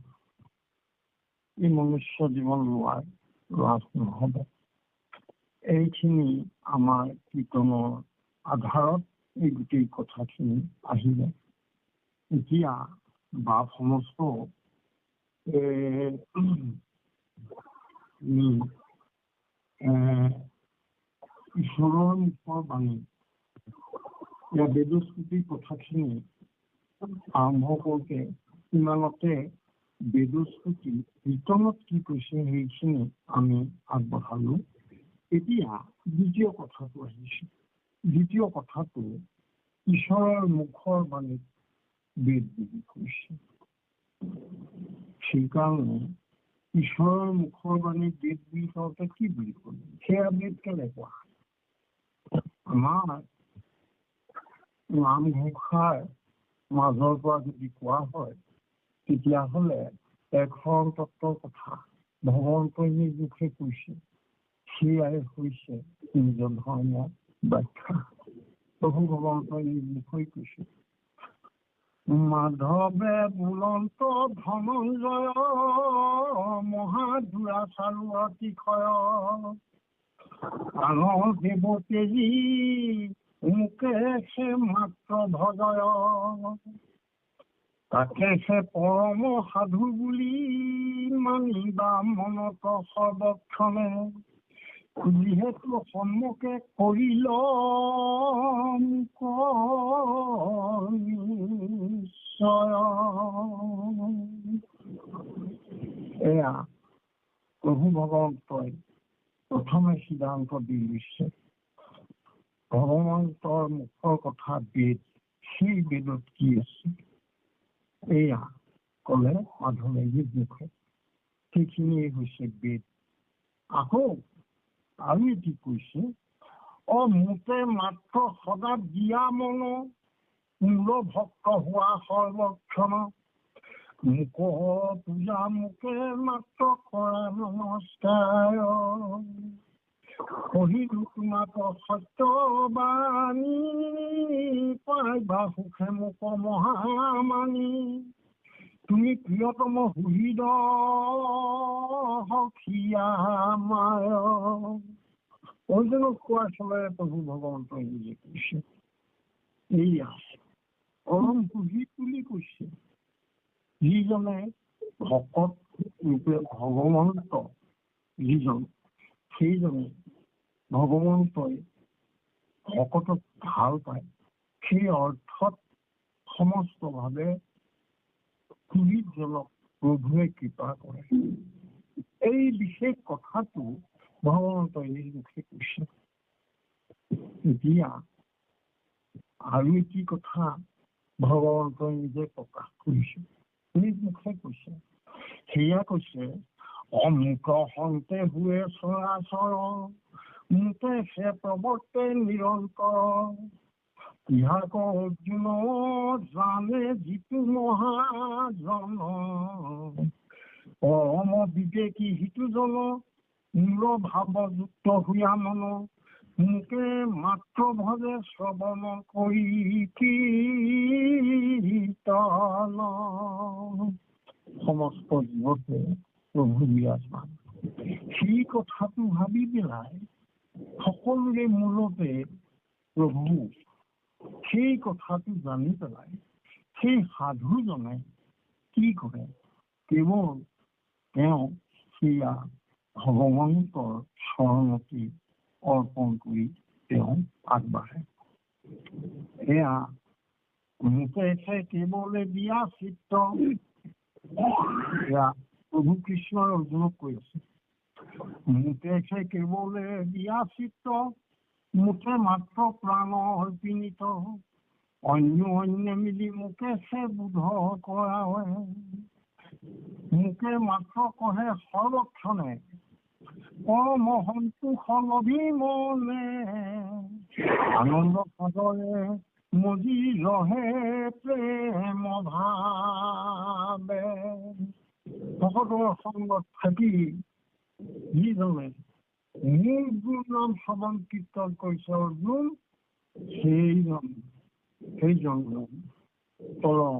[SPEAKER 1] এই মনুষ্য জীৱন লোৱাৰ লাভ নহব। এইখিনি আমাৰ কীৰ্তনৰ আধাৰত এই গোটেই কথাখিনি আহিলে। এতিয়া বা সমস্ত ঈশ্বৰৰ মুখৰ বাণী বেদস্তুতিৰ কথাখিনি আৰম্ভ কৰোঁতে ইমানতে বেদস্তুতি কীৰ্তনত কি কৈছে সেইখিনি আমি আগবঢ়ালো। এতিয়া দ্বিতীয় কথাটো আহিছে। দ্বিতীয় কথাটো ঈশ্বৰৰ মুখৰ বাণীত বেদ বুলি কৈছে। সেইকাৰণে ঈশ্বৰৰ মুখৰ বাণী বেদ বুলি কওঁতে কি বুলি ক'লে? সেয়া বেদ কেনেকুৱা? আমাৰ নামঘোষাৰ মাজৰ পৰা যদি কোৱা হয় তেতিয়াহ'লে এখন তত্ত্বৰ কথা ভগৱন্তই নিজ মুখে কৈছে, সেয়াই হৈছে নিজৰ ধৰ্মৰ ব্যাখ্যা। প্ৰভু ভগৱন্তই নিজ মুখে কৈছে, মাধৱে বুলন্ত ধনঞ্জয় মহাদুৰা চাৰু অতিশয় আনৰ দেৱতেজী মুকে সে মাত্ৰ ভজয় তাকে সে পৰম সাধু বুলি মানিবা মনত সৰ্বক্ষণে যিহেতু সন্মুখে কৰিল এয়া প্ৰভু ভগৱন্তই প্ৰথমে সিদ্ধান্ত দি দিছে। ভগৱন্তৰ মুখৰ কথা বেদ, সেই বেদত কি আছে এয়া কলে মাধৱে নিজ মুখে, সেইখিনিয়ে হৈছে বেদ। আকৌ আৰু এটি কৈছে, মোতে মাত্ৰ সদা দিয়া মন মূল ভক্ত হোৱা সৰ্বক্ষণ মুক পূজা মুকে মাত্ৰ কৰা নমস্কাৰ কহিলো তোমাক সত্যবাণী পাইবা সুখে মুক মহামানী তুমি প্ৰিয়তম হৃদ সখীয়া মায়। অৰ্জুনক কোৱাৰ চলেৰে প্ৰভু ভগৱন্তই নিজে কৈছে, এইয়া পৰম সুধি তুলি কৈছে, যিজনে ভকত ৰূপে ভগৱন্ত যিজন, সেইজনে ভগৱন্তই ভকতক ভাল পায়, সেই অৰ্থত সমস্তভাৱে পুৰীজনক প্ৰভুৱে কৃপা কৰে। এই বিশেষ কথাটো ভগৱন্তই নিজ মুখে কৈছে। এতিয়া আৰু এটি কথা ভগৱন্তই নিজে প্ৰকাশ কৰিছে, নিজ মুখে কৈছে, সেয়া কৈছে, অমুক সন্তে হুৱে চৰাচৰ মুতে সে প্ৰৱৰ্তে নিৰন্তৰ ইহাক অৰ্জুন জানে যিটো মহাজন পৰম বিবেকী সিটোজন মূল ভাৱযুক্ত হোৱা মন মুকে মাত্ৰ ভজে শ্ৰৱণ কৰি কীৰ্তন। সমস্ত জীৱতে প্ৰভু বিৰাজমান, সেই কথাটো ভাবি পেলাই সকলোৰে মূলতে প্ৰভু, সেই কথাটো জানি পেলাই সেই সাধুজনে কি কৰে, কেৱল তেওঁ সেয়া ভগৱন্তৰ শৰণতি অৰ্পণ কৰি তেওঁ আগবাঢ়ে। এয়া মুকে কেৱলে দিয়া চিত্ৰ, এয়া প্ৰভু কৃষ্ণই অৰ্জুনক কৈ আছে, মুকে কেৱলে দিয়া চিত্ৰ মুকে মাত্ৰ প্ৰাণ অৰ্পিত অন্য মিলি মুকে বোধ কৰা মুকে মাত্ৰ কহে সৰ্বক্ষণে পৰম সন্তোষ অভিমনে আনন্দ সাগৰে মজি ৰহে প্ৰেম ভাৱে। ভকতৰ সংগত থাকি যিজনে মোৰ গুৰু নাম শ্ৰৱণ কীৰ্তন কৰিছে অৰ্জুন, সেইজন পৰম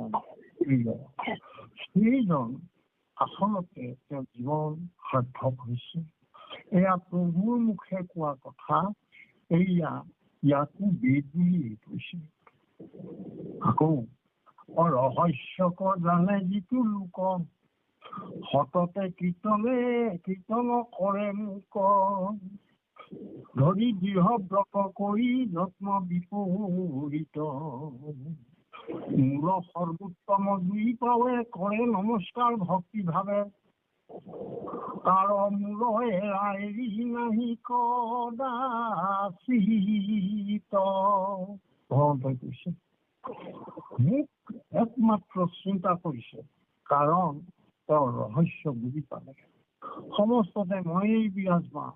[SPEAKER 1] প্ৰিয়, সেইজন আচলতে তেওঁ জীৱন সাৰ্থক হৈছে। এয়া প্ৰভুৰ মুখে কোৱা কথা, এয়া ইয়াকো বেদ বুলি কৈছে। আকৌ ৰহস্যক জানে যিটো লোক সততে কীৰ্তন কৰে মোক ধৰি দৃঢ় ব্ৰত কৰি যত্ন বিপৰীত মূল সৰ্বোত্তম দুই পাৱে কৰে নমস্কাৰ ভক্তি ভাৱে তাৰ মূল এৰি নাহি কদাচিত। ভগৱন্তই কৈছে, মোক একমাত্ৰ চিন্তা কৰিছে, কাৰণ তেওঁৰ ৰহস্য বুজি পালে। সমস্ততে ময়েই বিৰাজমান,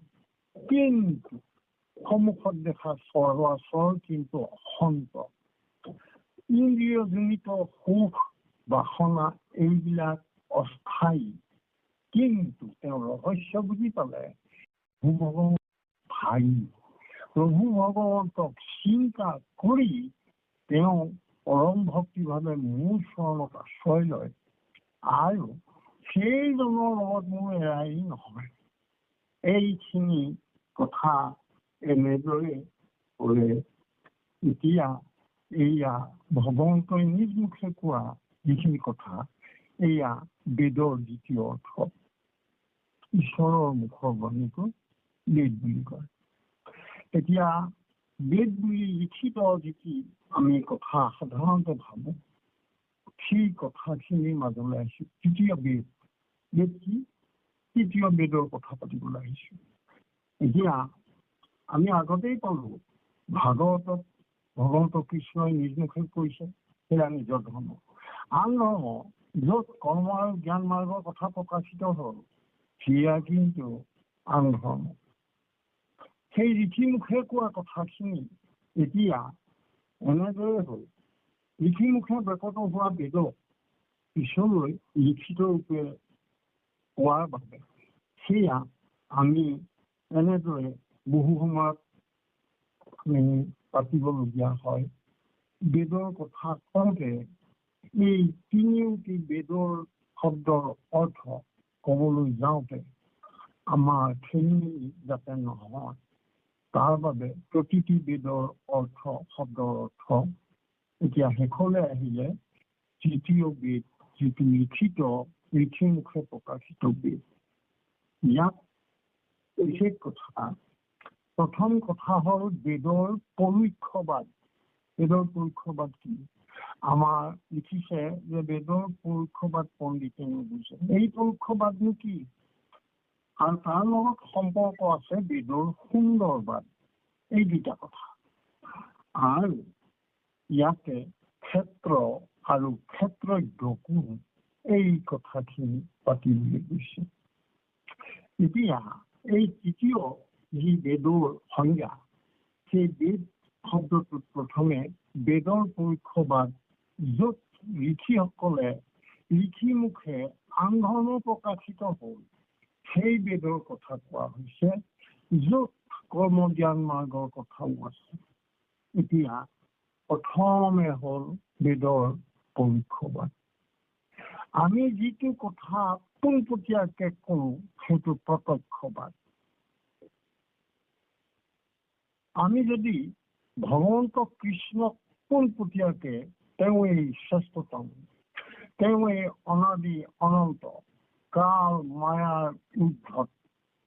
[SPEAKER 1] কিন্তু সন্মুখত দেখা চৰাচৰ কিন্তু অসন্ত। ইন্দ্ৰিয়জনিত সুখ বাসনা এইবিলাক অস্থায়ী, কিন্তু তেওঁ ৰহস্য বুজি পালে প্ৰভু ভগৱান ভাই। প্ৰভু ভগৱন্তক চিন্তা কৰি তেওঁ পৰম ভক্তিভাৱে মোৰ চৰণত আশ্ৰয় লয় আৰু সেইজনৰ লগত মোৰ এৰাই নহয়। এইখিনি কথা এনেদৰে কৰে। এতিয়া এয়া ভগৱন্তই নিজ মুখে কোৱা যিখিনি কথা, এয়া বেদৰ দ্বিতীয় অৰ্থ। ঈশ্বৰৰ মুখৰ বাণীটো বেদ বুলি কয়। এতিয়া বেদ বুলি লিখিত যিটি আমি কথা সাধাৰণতে ভাবো, সেই কথাখিনিৰ মাজলৈ আহিছো। তৃতীয় বেদ, বেদ কি? তৃতীয় বেদৰ কথা পাতিবলৈ আহিছো। এতিয়া আমি আগতেই পালো ভাগৱতত ভগৱন্ত কৃষ্ণই নিজ মুখে কৈছে সেয়া নিজৰ ধৰ্ম। আন ধৰ্ম য'ত কৰ্ম আৰু জ্ঞান মাৰ্গৰ কথা প্ৰকাশিত হ'ল, সেয়া কিন্তু আন ধৰ্ম। সেই ৰীতিমুখে কোৱা কথাখিনি এতিয়া এনেদৰে হ'ল, ৰীতিমুখে ব্যাকত হোৱা বেদক পিছলৈ লিখিত ৰূপে কোৱাৰ বাবে সেয়া আমি এনেদৰে বহু সময়ত পাতিবলগীয়া হয়। বেদৰ কথা কওঁতে এই তিনিওটি বেদৰ শব্দৰ অৰ্থ ক'বলৈ যাওঁতে আমাৰ খেলি যাতে নহয়, তাৰ বাবে প্ৰতিটি বেদৰ অৰ্থ শব্দৰ অৰ্থ এতিয়া শেষলৈ আহিলে তৃতীয় বেদ, যিটো লিখিত ৰীতিমুখে প্ৰকাশিত বেদ। ইয়াত বিশেষ কথা, প্ৰথম কথা হ'ল বেদৰ পৰোক্ষবাদ। বেদৰ পৰোক্ষবাদ কি? আমাৰ লিখিছে যে বেদৰ পৰোক্ষবাদ পণ্ডিতে নুবুজে। এই পৰোক্ষবাদনো কি? আৰু তাৰ লগত সম্পৰ্ক আছে বেদৰ সুন্দৰবাদ। এই দুটা কথা। আৰু ইয়াতে ক্ষেত্ৰ আৰু ক্ষেত্ৰজ্ঞকো এই কথাখিনি পাতিবলৈ গৈছে। এতিয়া এই তৃতীয় যি বেদৰ সংজ্ঞা, সেই বেদ শব্দটোত প্ৰথমে বেদৰ পৰোক্ষবাদ, য'ত ঋষিসকলে ঋষিমুখে আন ধৰ্ম প্ৰকাশিত হ'ল, সেই বেদৰ কথা কোৱা হৈছে, য'ত কৰ্ম জ্ঞান মাৰ্গৰ কথাও আছে। এতিয়া প্ৰথমে হ'ল বেদৰ পৰোক্ষবাদ। আমি যিটো কথা পোনপটীয়াকে কৰো সেইটো প্ৰত্যক্ষবাদ। আমি যদি ভগৱন্ত কৃষ্ণক পোনপটীয়াকে তেওঁৱেই শ্ৰেষ্ঠতম, তেওঁৱেই অনাদি অনন্ত, কাল মায়াৰ ঊৰ্ধত,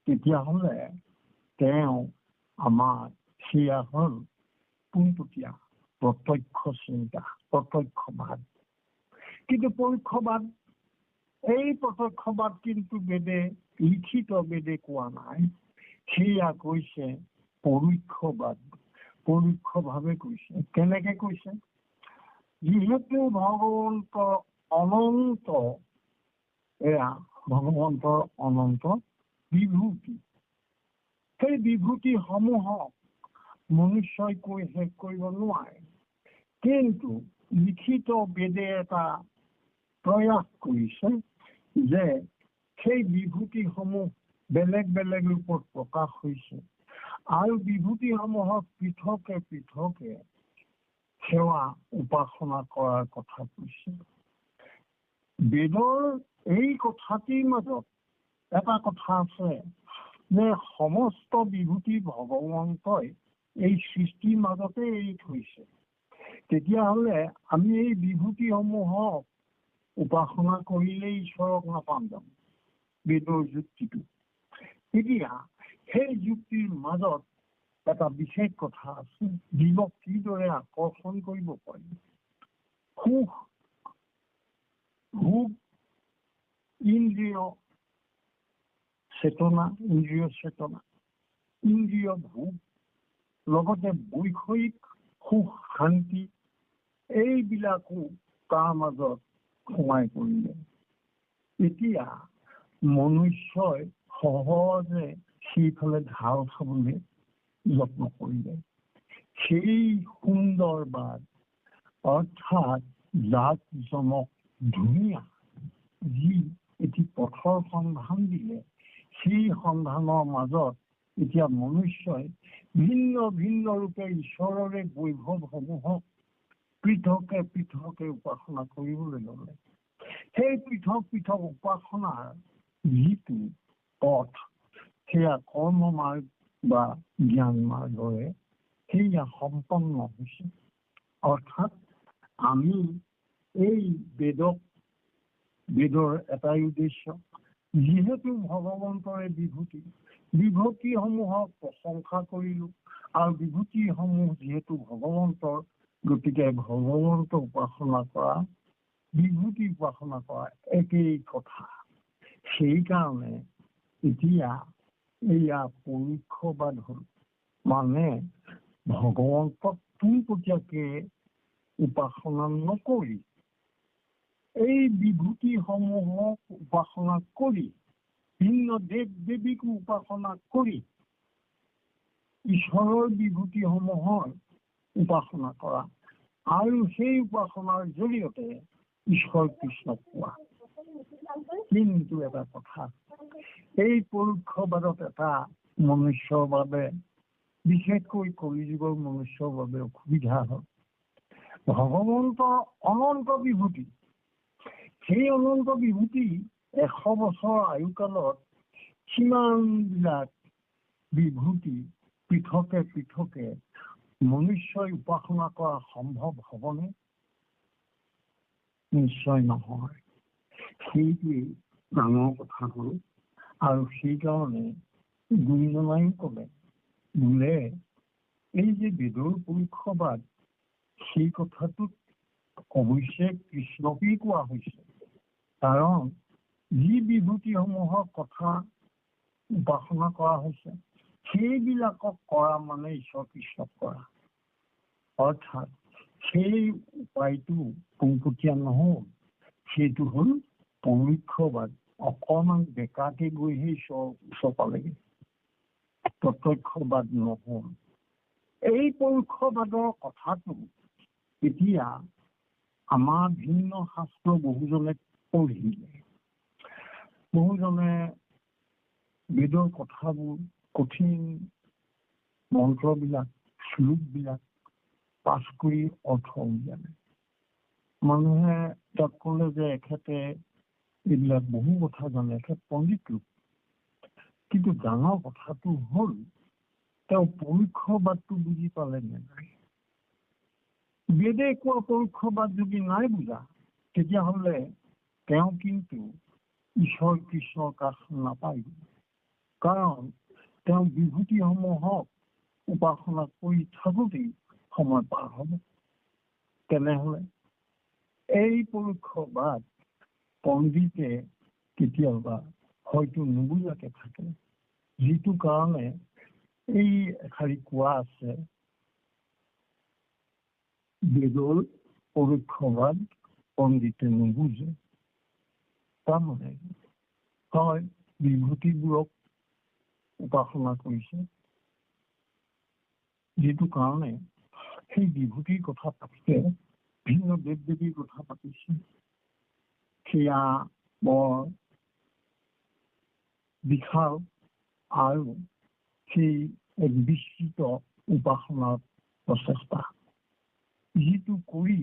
[SPEAKER 1] তেতিয়াহ'লে তেওঁ আমাৰ সেয়া হ'ল পোনপটীয়া প্ৰত্যক্ষ চিন্তা, প্ৰত্যক্ষবাদ। কিন্তু পৰোক্ষবাদ, এই প্ৰত্যক্ষবাদ কিন্তু বেদে লিখিত বেদে কোৱা নাই, সেয়া কৈছে পৰোক্ষবাদ। পৰোক্ষভাৱে কৈছে। কেনেকে কৈছে? যিহেতু ভগৱন্তৰ অনন্ত, এয়া ভগৱন্তৰ অনন্ত বিভূতি, সেই বিভূতিসমূহক মনুষ্যই কৈ শেষ কৰিব নোৱাৰে। কিন্তু লিখিত বেদে এটা প্ৰয়াস কৰিছে যে সেই বিভূতিসমূহ বেলেগ বেলেগ ৰূপত প্ৰকাশ হৈছে আৰু বিভূতিসমূহক পৃথকে পৃথকে সেৱা উপাসনা কৰাৰ কথা কৈছে। বেদৰ এই কথাটিৰ মাজত এটা কথা আছে যে সমস্ত বিভূতি ভগৱন্তই এই সৃষ্টিৰ মাজতে এৰি থৈছে। তেতিয়াহ'লে আমি এই বিভূতিসমূহক উপাসনা কৰিলেই ঈশ্বৰক নাপাম জানো? বেদৰ যুক্তিটো। এতিয়া সেই যুক্তিৰ মাজত এটা বিশেষ কথা আছে, জীৱক কিদৰে আকৰ্ষণ কৰিব পাৰি। সুখ, ভোগ, ইন্দ্ৰিয় চেতনা, ইন্দ্ৰিয় চেতনা, ইন্দ্ৰিয় ভোগ, লগতে বৈষয়িক সুখ শান্তি, এইবিলাকো তাৰ মাজত সোমাই পৰিলে। এতিয়া মনুষ্যই সহজে সেইফালে ঢাল খাবলৈ যত্ন কৰিলে। সেই সুন্দৰ বাট অৰ্থাৎ জাত জমক ধুনীয়া যি এটি পথৰ সন্ধান দিলে, সেই সন্ধানৰ মাজত এতিয়া মনুষ্যই ভিন্ন ভিন্ন ৰূপে ঈশ্বৰৰে বৈভৱসমূহক পৃথকে পৃথকে উপাসনা কৰিবলৈ ল'লে। সেই পৃথক পৃথক উপাসনাৰ যিটো পথ, সেয়া কৰ্ম মাৰ্গ বা জ্ঞান মাৰ্গৰে সেয়া সম্পন্ন হৈছে। অৰ্থাৎ আমি এই বেদৰ এটাই উদ্দেশ্য, যিহেতু ভগৱন্তৰে বিভূতিসমূহক প্ৰশংসা কৰিলো আৰু বিভূতিসমূহ যিহেতু ভগৱন্তৰ, গতিকে ভগৱন্ত উপাসনা কৰা বিভূতি উপাসনা কৰা একেই কথা। সেইকাৰণে এতিয়া এয়া পৰোক্ষবাদ হ'ল, মানে ভগৱন্তক পোনপটীয়াকে উপাসনা নকৰি এই বিভূতিসমূহক উপাসনা কৰি, ভিন্ন দেৱ দেৱীকো উপাসনা কৰি ঈশ্বৰৰ বিভূতিসমূহৰ উপাসনা কৰা আৰু সেই উপাসনাৰ জৰিয়তে ঈশ্বৰ কৃষ্ণক পোৱা। কিন্তু এটা কথা, এই পৰোক্ষবাদত এটা মনুষ্যৰ বাবে, বিশেষকৈ কলিযুগৰ মনুষ্যৰ বাবে অসুবিধা হয়। ভগৱন্তৰ অনন্ত বিভূতি, সেই অনন্ত বিভূতি 100 বছৰ আয়ুকালত সিমানবিলাক বিভূতি পৃথকে পৃথকে মনুষ্যই উপাসনা কৰা সম্ভৱ হ'বনে? নিশ্চয় নহয়। সেইটোৱেই ডাঙৰ কথা হ'ল। আৰু সেইকাৰণে গুৰুজনায়ো ক'লে, বোলে এই যে বেদৰ পৰোক্ষবাদ, সেই কথাটোত অৱশ্যে কৃষ্ণকেই কোৱা হৈছে। কাৰণ যি বিভূতিসমূহৰ কথা উপাসনা কৰা হৈছে, সেইবিলাকক কৰা মানে ঈশ্বৰ কৃষ্ণক কৰা। অৰ্থাৎ সেই উপায়টো পোনপটীয়া নহ'ল, সেইটো হ'ল পৰোক্ষবাদ। অকণমান বেকাকে গৈহে ঈশ্বৰৰ ওচৰ পালেগে, প্ৰত্যক্ষবাদ নহ'ল। এই পৰোক্ষবাদৰ কথাটো এতিয়া আমাৰ ভিন্ন শাস্ত্ৰ বহুজনে পঢ়িলে, বহুজনে বেদৰ কথাবোৰ, কঠিন মন্ত্ৰবিলাক, শ্লোকবিলাক পাঠ কৰি অৰ্থ উলিয়ালে। মানুহে তাক ক'লে যে এখেতে এইবিলাক বহু কথা জানে, এখেত পণ্ডিত লোক। কিন্তু ডাঙৰ কথাটো হ'ল তেওঁ পৰোক্ষবাদটো বুজি পালে নে নাই। বেদে কোৱা পৰোক্ষবাদ যদি নাই বুজা, তেতিয়াহ'লে তেওঁ কিন্তু ঈশ্বৰ কৃষ্ণৰ কাষ নাপায়। কাৰণ তেওঁ বিভূতিসমূহক উপাসনা কৰি থাকোঁতেই সময় পাৰ হ'ব। তেনেহ'লে এই পৰোক্ষবাদ পণ্ডিতে কেতিয়াবা হয়তো নুবুজাকে থাকে, যিটো কাৰণে এই এষাৰি কোৱা আছে, বেদৰ পৰোক্ষবাদ পণ্ডিতে নুবুজে। তাৰমানে হয় বিভূতিবোৰক উপাসনা কৰিছে, যিটো কাৰণে সেই বিভূতিৰ কথা পাতিছে, ভিন্ন দেৱ দেৱীৰ কথা পাতিছে। সেয়া বৰ বিশাল আৰু সেই এক বিস্তৃত উপাসনাৰ প্ৰচেষ্টা, যিটো কৰি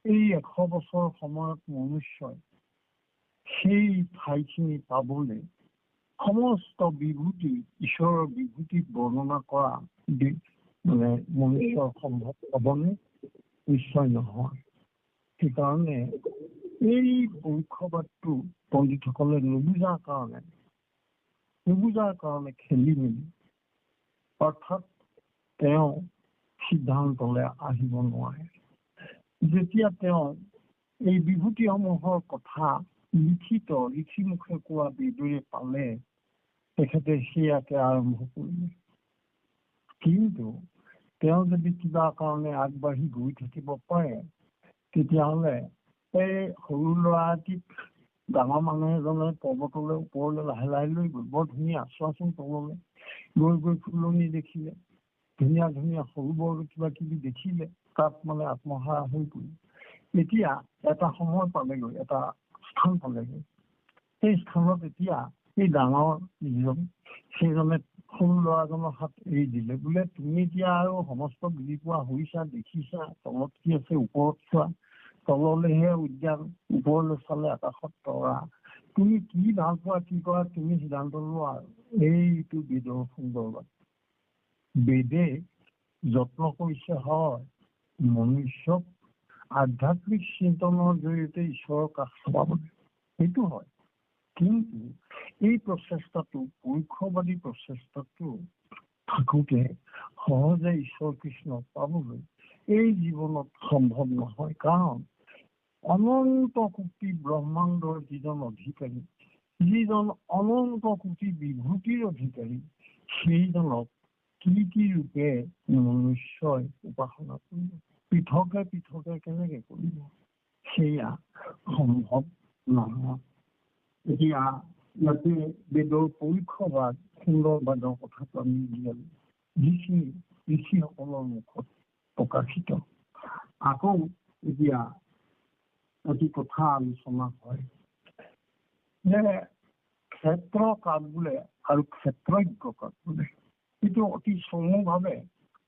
[SPEAKER 1] এই 100 বছৰ সময়ত মনুষ্যই সেই ঠাইখিনি পাবলৈ সমস্ত বিভূতি, ঈশ্বৰৰ বিভূতিক বৰ্ণনা কৰা মানে মনুষ্যৰ সম্ভৱ হ'বনে? নিশ্চয় নহয়। সেইকাৰণে এই পৰোক্ষবাদটো পণ্ডিতসকলে নুবুজাৰ কাৰণে খেলি মেলি, অৰ্থাৎ তেওঁ সিদ্ধান্তলৈ আহিব নোৱাৰে। যেতিয়া তেওঁ এই বিভূতিসমূহৰ কথা লিখিমুখে কোৱা বেদৰে পালে, তেখেতে সেয়াকে আৰম্ভ কৰিলে। কিন্তু তেওঁ যদি কিবা কাৰণে আগবাঢ়ি গৈ থাকিব পাৰে, তেতিয়াহ'লে এই সৰু ল'ৰাটিক ডাঙৰ মানুহ এজনে পৰ্বতলৈ ওপৰলৈ লাহে লাহে লৈ গ'ল। বৰ ধুনীয়া, চোৱাচোন তললৈ গৈ ফুলনি দেখিলে, ধুনীয়া ধুনীয়া সৰু বৰ কিবা কিবি দেখিলে তাত মানে আত্মহাৰা হৈ পৰিল। এতিয়া এটা সময় পালেগৈ, এটা স্থান পালেগৈ। সেই স্থানত এতিয়া এই ডাঙৰ যিজন, সেইজনে সৰু ল'ৰাজনৰ হাত এৰি দিলে, বোলে তুমি এতিয়া আৰু সমস্ত বুজি পোৱা হৈছা, দেখিছা, তলত কি আছে ওপৰত চোৱা, তললৈহে উদ্যান, ওপৰলৈ চালে আকাশত তৰা, তুমি কি ভাল পোৱা কি কৰা তুমি সিদ্ধান্ত লোৱা। এইটো বেদৰ সুন্দৰবাদ। বেদে যত্ন কৰিছে হয় মনুষ্যক আধ্যাত্মিক চিন্তনৰ জৰিয়তে ঈশ্বৰৰ কাষ চাবলৈ, সেইটো হয়। কিন্তু এই প্ৰচেষ্টাটো, পৰীক্ষাবাদী প্ৰচেষ্টাটো থাকোঁতে সহজে ঈশ্বৰ কৃষ্ণক পাবলৈ এই জীৱনত সম্ভৱ নহয়। কাৰণ অনন্ত কোটি ব্ৰহ্মাণ্ডৰ যিজন অধিকাৰী, যিজন অনন্ত কোটি বিভূতিৰ অধিকাৰী, সেইজনক কি ৰূপে মনুষ্যই উপাসনা কৰিব, পৃথকে পৃথকে কেনেকে কৰিব, সেয়া সম্ভৱ নহয়। এতিয়া ইয়াতে বেদৰ পৰীক্ষাবাদ, সুন্দৰবাদৰ কথাটো আমি উলিয়ালো, যিখিনি ঋষিসকলৰ মুখত প্ৰকাশিত। আকৌ এতিয়া এটি কথা আলোচনা হয় যে ক্ষেত্ৰ কাক বোলে আৰু ক্ষেত্ৰজ্ঞ কাক বোলে। এইটো অতি চমুভাৱে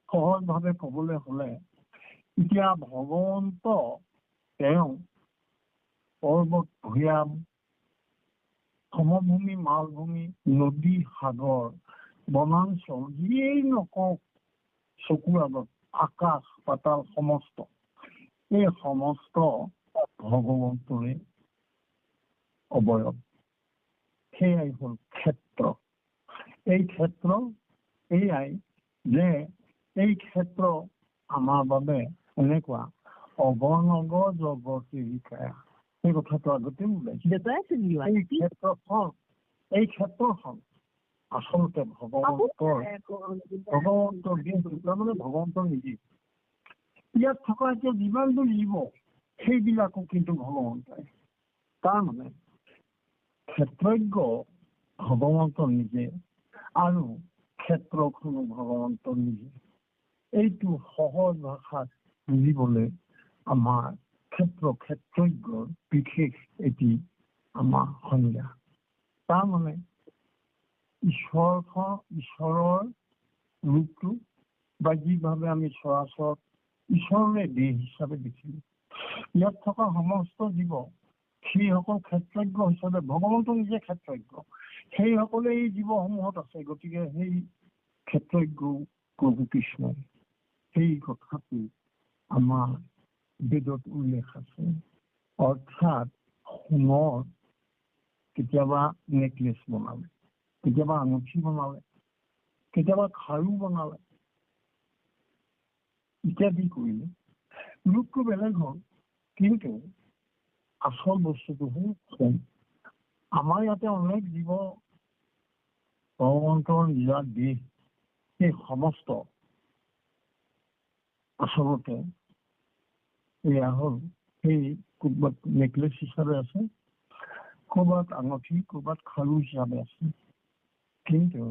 [SPEAKER 1] সহজভাৱে কবলৈ হলে, এতিয়া ভগৱন্ত তেওঁ পৰ্বত ভৈয়াম, সমভূমি মালভূমি, নদী সাগৰ বনাঞ্চল যিয়েই নকওক চকুৰ আগত, আকাশ পাতাল সমস্ত, এই সমস্ত ভগৱন্তৰে অৱয়ব। সেয়াই হল ক্ষেত্ৰ। এই ক্ষেত্ৰ এয়াই যে এই ক্ষেত্ৰ আমাৰ বাবে এনেকুৱা অগণগ জগতিকায়া, এই কথাটো আগতে ওলাইছে। এই ক্ষেত্ৰখন আচলতে ভগৱন্তৰ মানে ভগৱন্তৰ নিজে। ইয়াত থকা এতিয়া যিমানবোৰ জীৱ সেইবিলাকো কিন্তু ভগৱন্তই। তাৰমানে ক্ষেত্ৰজ্ঞ ভগৱন্ত নিজে আৰু ক্ষেত্ৰখনো ভগৱন্ত নিজে। এইটো সহজ ভাষাত বুজিবলৈ আমাৰ ক্ষেত্ৰজ্ঞৰ বিশেষ এটি আমাৰ সংজ্ঞা। তাৰমানে ঈশ্বৰৰ ৰূপটো বা যিভাৱে আমি চৰাচৰত ঈশ্বৰৰে দেহ হিচাপে দেখিলো, ইয়াত থকা সমস্ত জীৱ সেইসকল ক্ষেত্ৰজ্ঞ হিচাপে, ভগৱন্ত নিজে ক্ষেত্ৰজ্ঞ, সেইসকলে এই জীৱসমূহত আছে। গতিকে সেই ক্ষেত্ৰজ্ঞ প্ৰভু কৃষ্ণই, সেই কথাটো আমাৰ বেদত উল্লেখ আছে। অৰ্থাৎ সোণৰ কেতিয়াবা নেকলেছ বনালে, কেতিয়াবা আঙুঠি বনালে, কেতিয়াবা খাৰু বনালে, ইত্যাদি কৰিলে, ৰূপটো বেলেগ হ'ল, কিন্তু আচল বস্তুটো হ'ল সোণ। আমাৰ ইয়াতে অনেক জীৱ ভগৱন্তৰ নিজা দেহ, সেই সমস্ত আচলতে এয়া হ'ল সেই ক'ৰবাত নেকলেছ হিচাপে আছে, ক'ৰবাত আঙুঠি, ক'ৰবাত খাৰু হিচাপে আছে। কিন্তু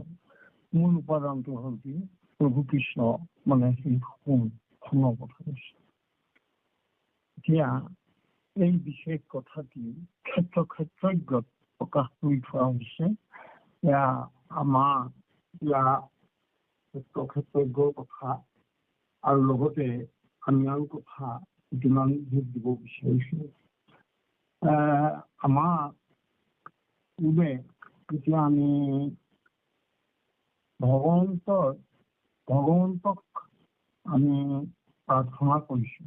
[SPEAKER 1] মূল উপাদানটো হ'ল কি প্ৰভু কৃষ্ণ, মানে সেই সোণৰ কথা কৈছে। এতিয়া এই বিশেষ কথাটি ক্ষেত্ৰজ্ঞত প্ৰকাশ কৰি থোৱা হৈছে। এয়া আমাৰ ক্ষেত্ৰজ্ঞৰ কথা, আৰু লগতে আমি আৰু কথা কিমান যোগ দিব বিচাৰিছো। আমাৰ পূৰ্বে যেতিয়া আমি ভগৱন্তক আমি প্ৰাৰ্থনা কৰিছো,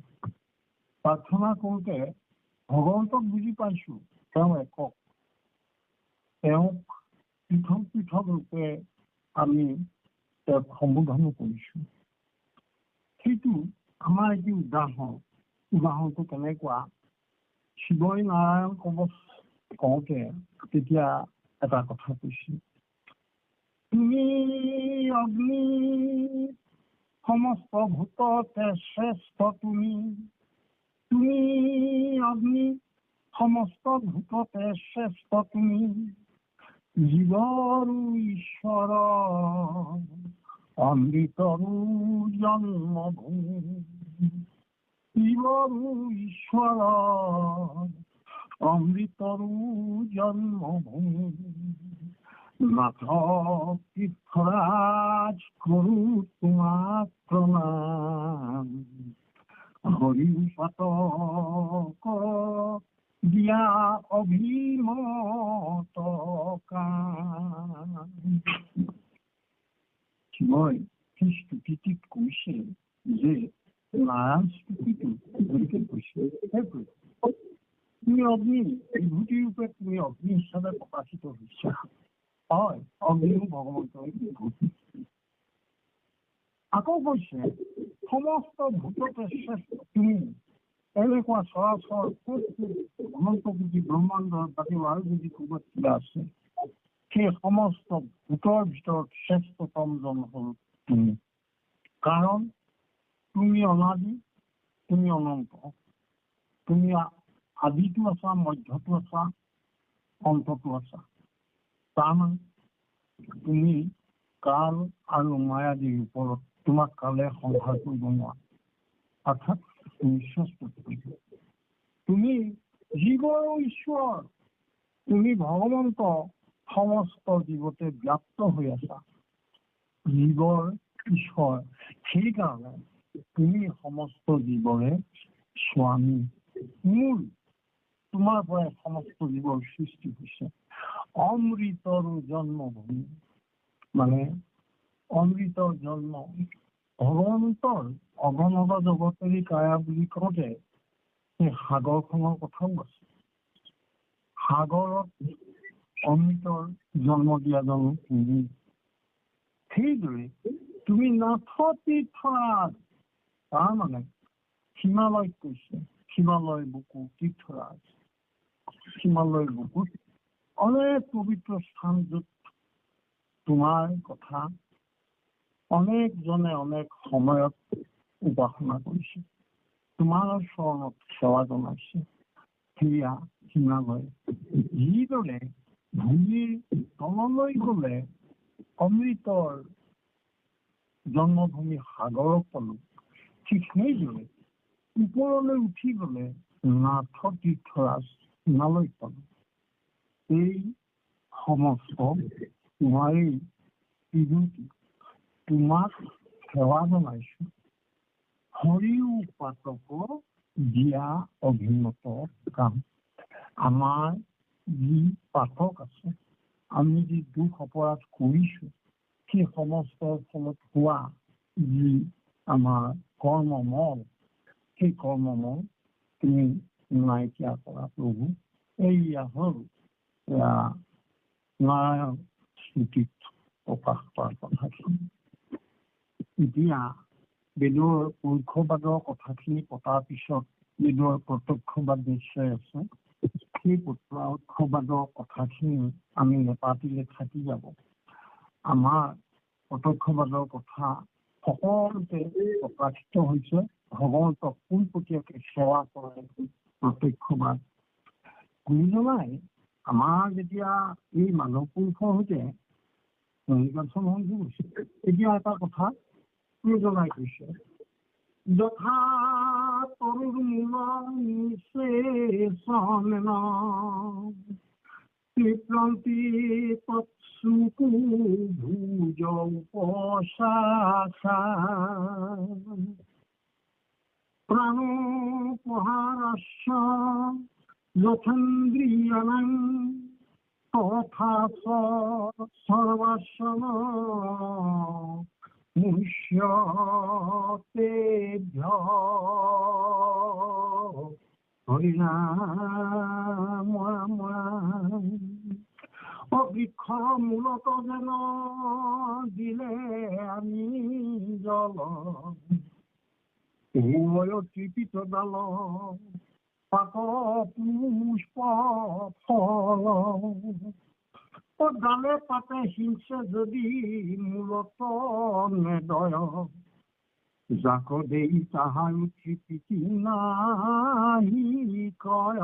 [SPEAKER 1] প্ৰাৰ্থনা কৰোঁতে ভগৱন্তক বুজি পাইছো, তেওঁ একক, তেওঁক পৃথক পৃথক ৰূপে আমি তেওঁক সম্বোধনো কৰিছো। সেইটো আমাৰ এটি উদাহৰণটো কেনেকুৱা, শিৱই নাৰায়ণ কবচ কওঁতে তেতিয়া এটা কথা কৈছিল, তুমি অগ্নি সমস্ত ভূততে শ্ৰেষ্ঠ, তুমি অগ্নি সমস্ত ভূততে শ্ৰেষ্ঠ, তুমি জীৱৰ ঈশ্বৰ অমৃতৰু জন্মভূমি শিৱৰু ঈশ্বৰ অমৃতৰু জন্মভূমি নাথ তীৰ্থৰাজ কৰো তোমাক প্ৰণাম হৰি পাতক দিয়া অভিমত কাম। শিৱই সেই স্তুতিটিত কৈছে যে নাৰায়ণ স্তুতিটো গতিকে কৈছে তুমি অগ্নি বিভূতি ৰূপে তুমি অগ্নি হিচাপে প্ৰকাশিত হৈছা। হয়, অগ্নিও ভগৱন্তৰ বিভূতি। আকৌ কৈছে সমস্ত ভূততে শ্ৰেষ্ঠ তুমি। এনেকুৱা চৰাচৰ অনন্ত কোটি ব্ৰহ্মাণ্ডৰ বাকী আৰু যদি ক'ৰবাত কিবা আছে সেই সমস্ত ভূতৰ ভিতৰত শ্ৰেষ্ঠতম জন হ'ল তুমি। কাৰণ তুমি অনাদি, তুমি অনন্ত, তুমি আদিতো আছা, মধ্যতো আছা, অন্ততো আছা। তাৰমানে তুমি কাল আৰু মায়াদিৰ ওপৰত তোমাক কালে সংহাৰ কৰিব নোৱাৰা। অৰ্থাৎ তুমি শ্ৰেষ্ঠ। তুমি জীৱৰ ঈশ্বৰ, তুমি ভগৱন্ত সমস্ত জীৱতে ব্যাপ্ত হৈ আছা। জীৱৰ ঈশ্বৰ, সেইকাৰণে তুমি সমস্ত জীৱৰে স্বামী। মূল তোমাৰ পৰাই সমস্ত জীৱৰ সৃষ্টি হৈছে। অমৃতৰো জন্মভূমি মানে অমৃতৰ জন্ম ভগৱন্তৰ অগণতা জগতৰি কায়া বুলি কওঁতে সেই সাগৰখনৰ কথাও আছে। সাগৰত অমৃতৰ জন্ম দিয়া জানো তুমি। সেইদৰে তুমি নাথ তীৰ্থৰাজ, তাৰমানে হিমালয়ত কৈছে হিমালয় বুকু তীৰ্থৰাজ। হিমালয়ৰ বুকুত অনেক পবিত্ৰ স্থান, য'ত তোমাৰ কথা অনেকজনে অনেক সময়ত উপাসনা কৰিছে, তোমাৰ চৰণত সেৱা জনাইছে। সেয়া হিমালয়। যিদৰে ভূমিৰ তললৈ গ'লে অমৃতৰ জন্মভূমি সাগৰক পালো, ঠিক সেইদৰে ওপৰলৈ উঠি গ'লে নাথ তীৰ্থৰাজ হিমালয় পালো। এই সমস্ত তোমাৰেই বিভূতি, তোমাক সেৱা জনাইছো। হৰিও পাতক দিয়া অভিমত কাম। আমাৰ যি পাতক আছে, আমি যি দুখ অপৰাধ কৰিছো, সেই সমস্তৰ ফলত হোৱা যি আমাৰ কৰ্মমল, সেই কৰ্মমল তুমি নাইকিয়া কৰা প্ৰভু। এইয়া হ'ল নাৰায়ণ স্তুতিত প্ৰকাশ কৰাৰ কথাখিনি। এতিয়া বেদৰ পৰোক্ষবাদৰ কথাখিনি পতাৰ পিছত বেদৰ প্ৰত্যক্ষবাদ নিশ্চয় আছে। সেই পৰোক্ষবাদৰ কথাখিনি আমি নেপাতিলে থাকি যাব। আমাৰ প্ৰত্যক্ষবাদৰ কথা সকলোতে প্ৰকাশিত হৈছে। ভগৱন্তক পোনপটীয়াকে সেৱা কৰে প্ৰত্যক্ষবাদ। গুৰুজনাই আমাৰ যেতিয়া এই মানৱ পুৰুষৰ সৈতে কমিউনিকেশ্যন সংযোগ হৈছে, এতিয়া এটা কথা গুৰুজনাই কৈছে, যথা তৰুৰ ক্ৰান্তি তৎসুকু ভুজ উপশাসা প্রাণোপহারস্য যথেন্দ্রিয়াণং তথা সর্বাসন মুষ্যতেভ্য হরিনাম বৃক্ষ মূলত যেন দিলে আমি জল তৃপিত ডাল পাত পুষ্প ফল ডালে পাতে হিংসে যদি মূলত নেদয় যাক দেই তাহার তৃপ্তি নাহি কয়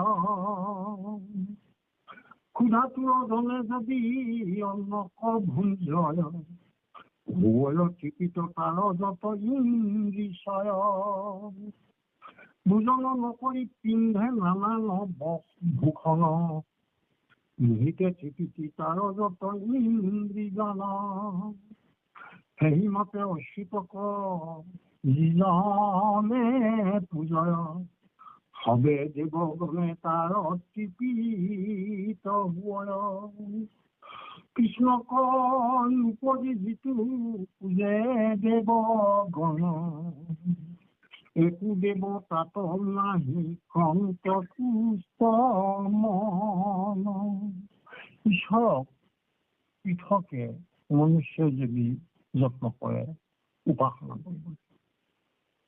[SPEAKER 1] ক্ষুধাতুৰ ধনে যদি অন্ন ভুঞ্জয় ভূগোল চিকিত তাৰ যত ইন্দ্ৰিশয় বুজন নকৰি পিন্ধে নানান ভূষণ মোহিতে চিকিতি তাৰ যত ইন্দ্ৰিজন সেই মতে অচ্যুতক যিজনে পূজয় হবে দেৱগণে তাৰ তৃপিত হুয় কৃষ্ণক উপজি যিটো পূজে দেৱগণ একো দেৱতাত নাহি সন্তোষ্ট মন ঈশ্বৰক পৃথকে মনুষ্যই যদি যত্ন কৰে উপাসনা কৰিব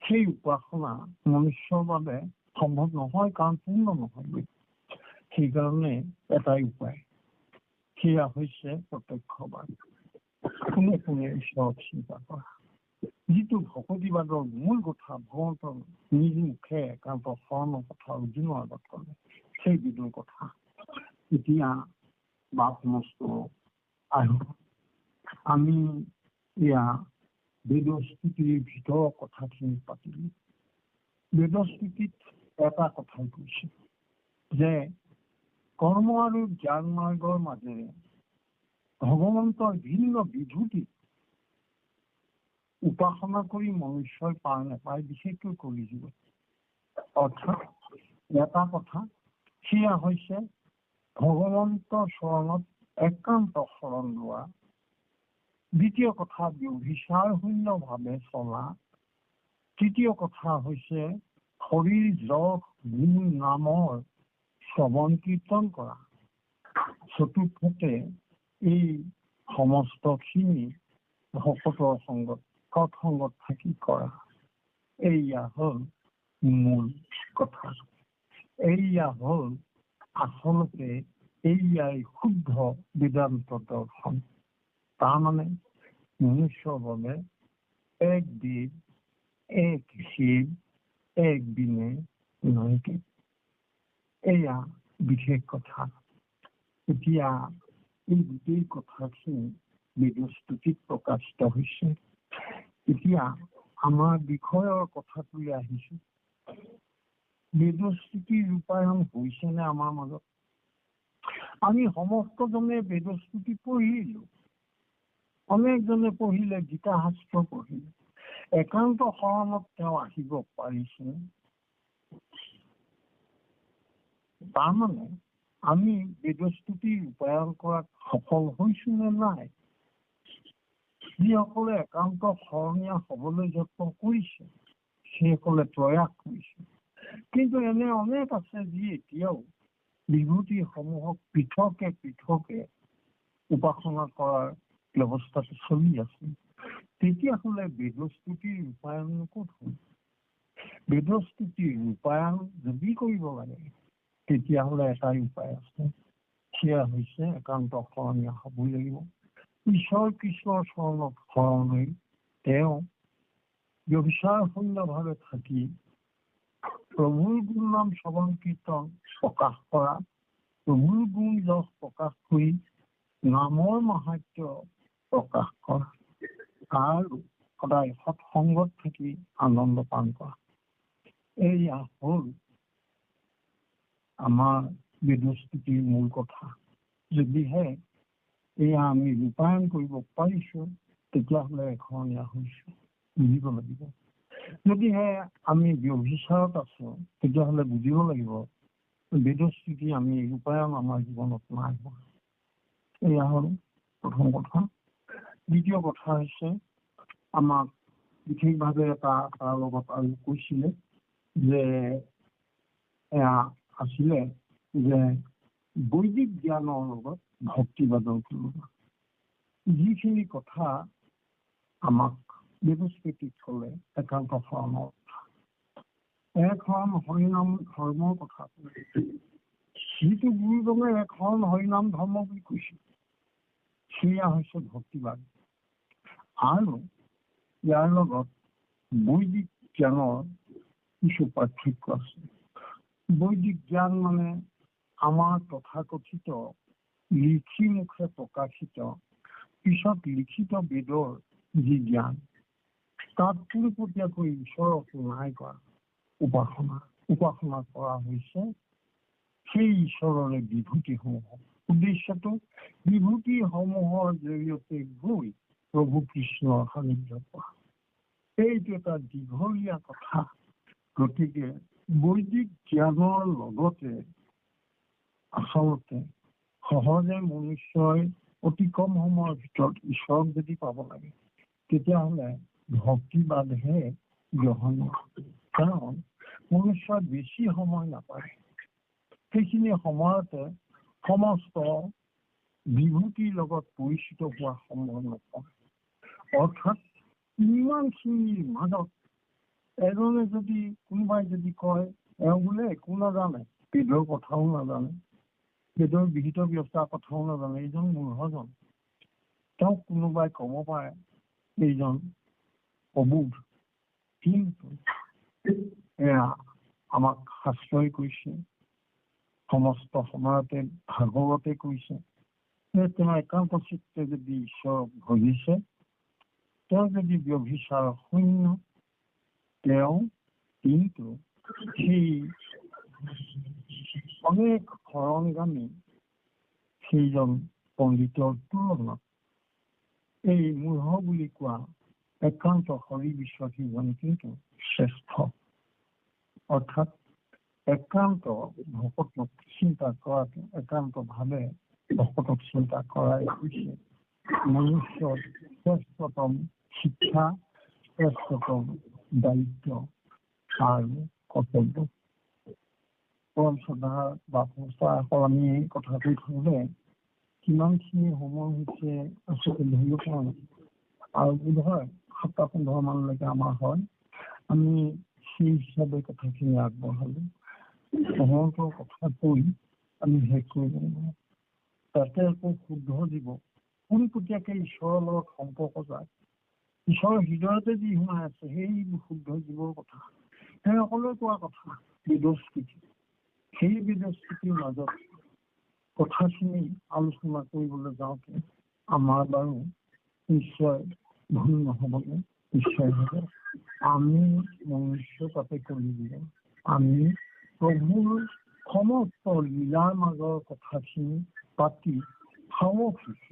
[SPEAKER 1] সেই উপাসনা মনুষ্যৰ বাবে সম্ভৱ নহয় কাৰণ পূৰ্ণ নহয় সেইকাৰণে এটাই উপায় সেয়া হৈছে প্ৰত্যক্ষবাদ কোনে কোনে ঈশ্বৰক চিন্তা কৰা যিটো ভকতিবাদৰ মূল কথা ভগৱন্তৰ নিজ মুখে একান্ত শৰণৰ কথা অৰ্জুনৰ আগত ক'লে সেই বিধৰ কথা এতিয়া বা সমস্ত আহোঁ আমি এয়া বেদস্তুতিৰ ভিতৰৰ কথাখিনি পাতিলো বেদস্তুতিত এটা কথাই কৈছে যে কৰ্ম আৰু জ্ঞান মাৰ্গৰ মাজেৰে ভগৱন্তৰ ভিন্ন বিধুতি উপাসনা কৰি মনুষ্যই পাৰ নাপায় বিশেষকৈ কলিযুগত অৰ্থাৎ এটা কথা সেয়া হৈছে ভগৱন্তৰ চৰণত একান্ত শৰণ লোৱা দ্বিতীয় কথা ব্যভিচাৰ শূন্যভাৱে চলা তৃতীয় কথা হৈছে শৰীৰ যশ গুণ নামৰ শ্ৰৱণ কীৰ্তন কৰা চতুৰ্থতে এই সমস্তখিনি ভকতৰ সংগত সৎসংগত থাকি কৰা এইয়া হ'ল মূল কথা এইয়া হ'ল আচলতে এইয়াই শুদ্ধ বেদান্ত দৰ্শন তাৰমানে মনুষ্যৰ বাবে এক দেৱ এক শিৱ এক বিনে নাইকি এয়া বিশেষ কথা এতিয়া এই গোটেই কথাখিনি বেদস্তুতিত প্ৰকাশিত হৈছে এতিয়া আমাৰ বিষয়ৰ কথাটোলৈ আহিছো বেদস্তুতি ৰূপায়ণ হৈছেনে আমাৰ মাজত আমি সমস্তজনে বেদস্তুতি পঢ়িলো অনেকজনে পঢ়িলে গীতা শাস্ত্ৰ পঢ়িলে একান্ত শৰণত তেওঁ আহিব পাৰিছে তাৰমানে আমি বেদস্তুতি ৰূপায়ণ কৰাত সফল হৈছো নে নাই যিসকলে একান্ত শৰণীয়া হবলৈ যত্ন কৰিছে সেইসকলে প্ৰয়াস কৰিছে কিন্তু এনে অনেক আছে যি এতিয়াও বিভূতিসমূহক পৃথকে পৃথকে উপাসনা কৰাৰ ব্যৱস্থাটো চলি আছে তেতিয়াহ'লে বেদস্তুতিৰ ৰূপায়ণ ক'ত হ'ল বেদস্তুতিৰ ৰূপায়ণ যদি কৰিব লাগে তেতিয়াহ'লে এটাই উপায় আছে সেয়া হৈছে একান্ত শৰণীয়া হ'বই লাগিব ঈশ্বৰ কৃষ্ণৰ চৰণত শৰণ হৈ তেওঁ ব্যভিচাৰ শূন্যভাৱে থাকি প্ৰভুৰ গুণ নাম শ্ৰৱণ কীৰ্তন প্ৰকাশ কৰা প্ৰভুৰ গুণ যশ প্ৰকাশ কৰি নামৰ মাহাত্য প্ৰকাশ কৰা আৰু সদায় সৎসংগত থাকি আনন্দ পান কৰা এয়া হ'ল আমাৰ বেদস্তুতিৰ মূল কথা যদিহে এয়া আমি ৰূপায়ণ কৰিব পাৰিছো তেতিয়াহ'লে এখনীয়া হৈছো বুজিব লাগিব যদিহে আমি ব্যভিচাৰত আছো তেতিয়াহ'লে বুজিব লাগিব বেদস্তুতি আমি ৰূপায়ণ আমাৰ জীৱনত নাই হোৱা এয়া হ'ল প্ৰথম কথা দ্বিতীয় কথা হৈছে আমাক বিশেষভাৱে তাৰ লগত আৰু কৈছিলে যে এয়া আছিলে যে বৈদিক জ্ঞানৰ লগত ভক্তিবাদৰ তুলনা যিখিনি কথা আমাক বেদস্তুতিত চলে একান্ত শৰণৰ কথা এক শৰণ হৰিনাম ধৰ্মৰ কথা যিটো গুৰুজনে এক শৰণ হৰিনাম ধৰ্ম বুলি কৈছে সেয়া হৈছে ভক্তিবাদ আৰু ইয়াৰ লগত বৈদিক জ্ঞানৰ কিছু পাৰ্থক্য আছে বৈদিক জ্ঞান মানে আমাৰ তথাকথিত লিখি মুখে প্ৰকাশিত পিছত লিখিত বেদৰ যি জ্ঞান তাত পোনপটীয়াকৈ ঈশ্বৰক নাই কৰা উপাসনা কৰা হৈছে সেই ঈশ্বৰৰ বিভূতিসমূহ। উদ্দেশ্যটো বিভূতিসমূহৰ জৰিয়তে গৈ প্ৰভু কৃষ্ণৰ সান্নিধ্য পোৱা। এইটো এটা দীঘলীয়া কথা। গতিকে বৈদিক জ্ঞানৰ লগতে আচলতে সহজে মনুষ্যই অতি কম সময়ৰ ভিতৰত ঈশ্বৰক যদি পাব লাগে তেতিয়াহ'লে ভক্তিবাদহে গ্ৰহণীয়। কাৰণ মনুষ্যই বেছি সময় নাপায়। সেইখিনি সময়তে সমস্ত বিভূতিৰ লগত পৰিচিত হোৱা সম্ভৱ নকৰে। অৰ্থাৎ ইমানখিনিৰ মাজত এজনে যদি কোনোবাই যদি কয় এওঁ বোলে একো নাজানে, বেদৰ কথাও নাজানে, বেদৰ বিহিত ব্যৱস্থাৰ কথাও নাজানে, এইজন মূঢ়জন, তেওঁক কোনোবাই ক'ব পাৰে এইজন অবুধ। কিন্তু এয়া আমাক শাস্ত্ৰই কৈছে, সমস্ত সময়তে ভাগৱতে কৈছে যে তেওঁ একান্ত চিত্তে যদি ঈশ্বৰক ভজিছে, তেওঁ যদি ব্যভিচাৰ শূন্য, তেওঁ কিন্তু সেই অনেক শৰণগামী সেইজন পণ্ডিতৰ তুলনাত এই মূঢ় বুলি কোৱা একান্ত হৰি বিশ্বাসীজন কিন্তু শ্ৰেষ্ঠ। অৰ্থাৎ একান্ত ভকতক চিন্তা কৰাটো, একান্তভাৱে ভকতক চিন্তা কৰাই হৈছে মনুষ্যৰ শ্ৰেষ্ঠতম শিক্ষা, শ্ৰেষ্ঠতম দায়িত্ব আৰু কৰ্তব্য। পৰম শ্ৰদ্ধা বা আমি এই কথাটো শুনিলে কিমানখিনি সময় হৈছে আচলতে ধৰিব পৰা নাই। আৰু বোধহয় 7:15 মানলৈকে আমাৰ হয়। আমি সেই হিচাপে কথাখিনি আগবঢ়ালো। ভগৱন্তৰ কথা কৈ আমি শেষ কৰিব লাগিব। তাতে আকৌ শুদ্ধ জীৱ পোনপটীয়াকে ঈশ্বৰৰ লগত সম্পৰ্ক যায়। ঈশ্বৰৰ হৃদয়তে যি সোমাই আছে সেই শুদ্ধ জীৱৰ কথা, সেইসকলে কোৱা কথা বেদস্কৃতি। সেই বেদস্কৃতিৰ মাজত কথাখিনি আলোচনা কৰিবলৈ যাওঁতে আমাৰ বাৰু নিশ্চয় ভুল নহ'বগে, নিশ্চয় হ'ব। আমি মনুষ্য তাতে কৰি দিব। আমি প্ৰভুৰ সমস্ত লীলাৰ মাজৰ কথাখিনি পাতি সামগ্ৰিক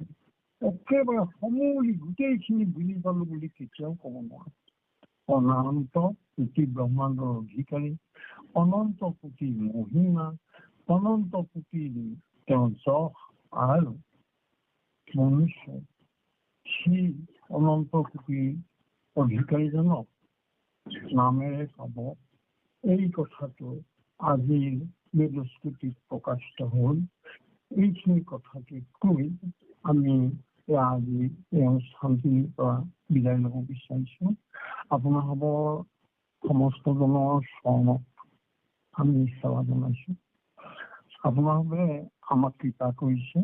[SPEAKER 1] একেবাৰে সমূলি গোটেইখিনি বুজি পালো বুলি কেতিয়াও ক'ব নোৱাৰো। অনন্ত কোটি ব্ৰহ্মাণ্ডৰ অধিকাৰী, অনন্ত কোটি মহিমা, অনন্ত কোটি তেওঁ যশ আৰু মনুষ্য সেই অনন্ত কোটিৰ অধিকাৰীজনক নামেৰে পাব। এই কথাটো আজিৰ বেদস্কৃতিত প্ৰকাশিত হ'ল। এইখিনি কথাকে কৈ আমি আজি এই অনুষ্ঠানটিৰ পৰা বিদায় ল'ব বিচাৰিছোঁ। আপোনালোকৰ সমস্তজনৰ চৰণত আমি সেৱা জনাইছোঁ। আপোনালোকে আমাক কৃপা কৰিছে,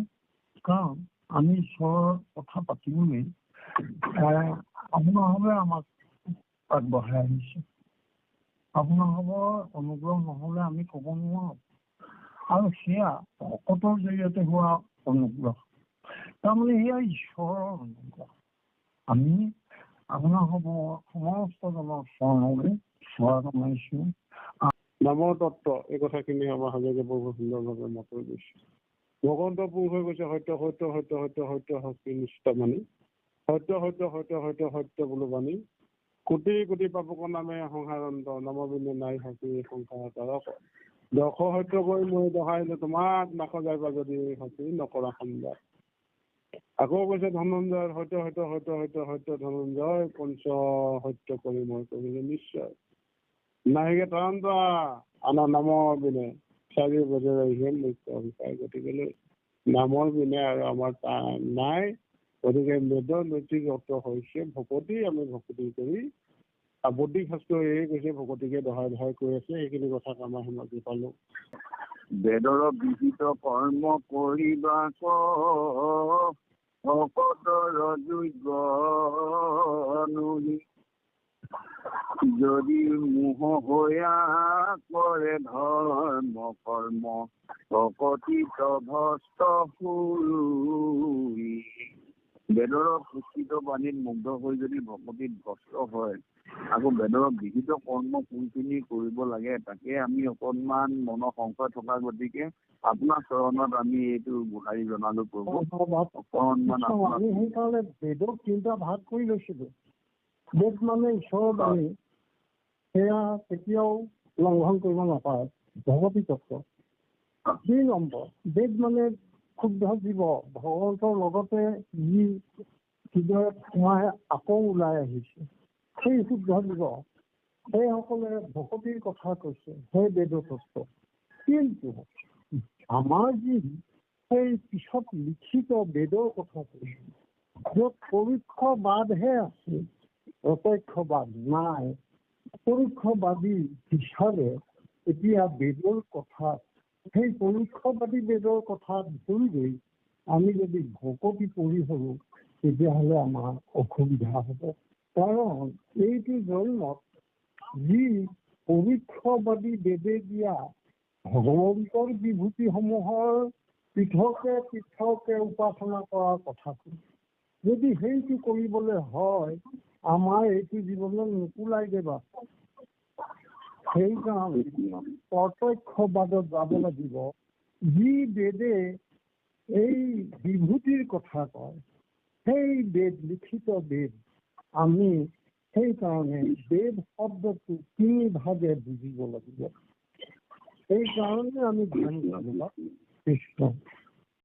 [SPEAKER 1] কাৰণ আমি ঈশ্বৰৰ কথা পাতিবলৈ আপোনালোকে আমাক আগবঢ়াই আহিছে। আপোনালোকৰ অনুগ্ৰহ নহ'লে আমি ক'ব নোৱাৰো। আৰু সেয়া ভকতৰ জৰিয়তে হোৱা অনুগ্ৰহ, তাৰমানে সেয়া ঈশ্বৰৰ অনুগ্ৰহ। আমি আপোনালোকৰ সমস্তজনৰ চৰণলৈ সেৱা জনাইছোঁ।
[SPEAKER 2] নামৰ তত্ত্ব এই কথাখিনি আমাৰ সজাগে বহুত সুন্দৰভাৱে মত গৈছে। ভগৱন্ত পুৰুষ হৈ গৈছে সত্য সত্য সত্য সত্য সত্য শক্তি নিষ্ঠ মানি, সত্য সত্য সত্য সত্য সত্য বোলো বাণী, কোটি কোটি পাপকৰ নামে সংসাৰন্ত, নাম বিনে নাই শক্তি সংসাৰ তাৰক। দশ সত্য কৰি মই দহাইলে তোমাক নাসজাইবা যদি শক্তি নকৰা সম্বাদ। আকৌ কৈছে ধনঞ্জয় সত্য সত্য সত্য সত্য সত্য ধনঞ্জয়, পঞ্চ সত্য কৰি মই কৰিলে নিশ্চয়। নাহিকে তাৰান্ত আনৰ নামৰ বিনে চাৰি বজে নিত্য অভিপ্ৰায়। গতিকে নামৰ বিনে আৰু আমাৰ নাই। গতিকে মেদৰ নৈতিক অৰ্থ হৈছে ভকতি। আমি ভকতি কৰি বৌদ্ধিক শাস্ত্ৰ এই কৈছে ভকতিকে দহাই দহাই কৈ আছে। এইখিনি কথাক আমাৰ সমাজি পালো।
[SPEAKER 3] বেদৰ বিহিত কৰ্ম কৰিবা ভকতৰ যোগ্য নুনি, যদি মোহ হয়া কৰে ধৰ্ম কৰ্ম, ভকতিত ভস্ত হুই। বেদৰ পুষ্পিত বাণীত মুগ্ধ হৈ যদি ভকতিত ভস্ত হয়, আকৌ বেদৰ বিহিত কৰ্ম কোনখিনি কৰিব লাগে তাকে আমি অকণমান মনৰ সংশয় থকা গতিকে আপোনাৰ চৰণত আমি এইটো গুহাৰি জনালো প্ৰভু। অকণমান
[SPEAKER 1] আমি সেইকাৰণে বেদক তিনিটা ভাগ কৰি লৈছিলো। বেদ মানে ঈশ্বৰৰ বাণী, সেয়া কেতিয়াও লংঘন কৰিব নাপায়, ভগৱতী তত্ত্ব। 2 নম্বৰ, বেদ মানে ক্ষুদ্ৰ জীৱ, ভগৱন্তৰ লগতে যি হৃদয়ত সোমাই আকৌ ওলাই আহিছে, সেই ক্ষুদ্ৰ জীৱ, সেইসকলে ভকতিৰ কথা কৈছে, সেই বেদ তত্ত্ব। কিন্তু আমাৰ যি সেই পিছত লিখিত বেদৰ কথা কৈছে, য'ত পৰোক্ষবাদহে আছে, প্ৰত্যক্ষবাদ নাই, পৰোক্ষবাদী হিচাপে এতিয়া বেদৰ কথা, সেই পৰোক্ষবাদী বেদৰ কথাত ভুল গৈ আমি যদি ভকতি পঢ়ি থাকোঁ তেতিয়াহ'লে আমাৰ অসুবিধা হ'ব। কাৰণ এইটো জন্মত যি পৰোক্ষবাদী বেদে দিয়া ভগৱন্তৰ বিভূতিসমূহৰ পৃথকে পৃথকে উপাসনা কৰাৰ কথাটো, যদি সেইটো কৰিবলৈ হয় আমাৰ এইটো জীৱনত নোকোলাইগে বা। সেইকাৰণে প্ৰত্যক্ষবাদত যাব লাগিব। যি বেদে এই বিভূতিৰ কথা কয়, সেই বেদ, লিখিত বেদ, আমি সেইকাৰণে বেদ শব্দটো 3 ভাগে বুজিব লাগিব। সেইকাৰণে আমি ধ্যান কৰিব কৃষ্ণ।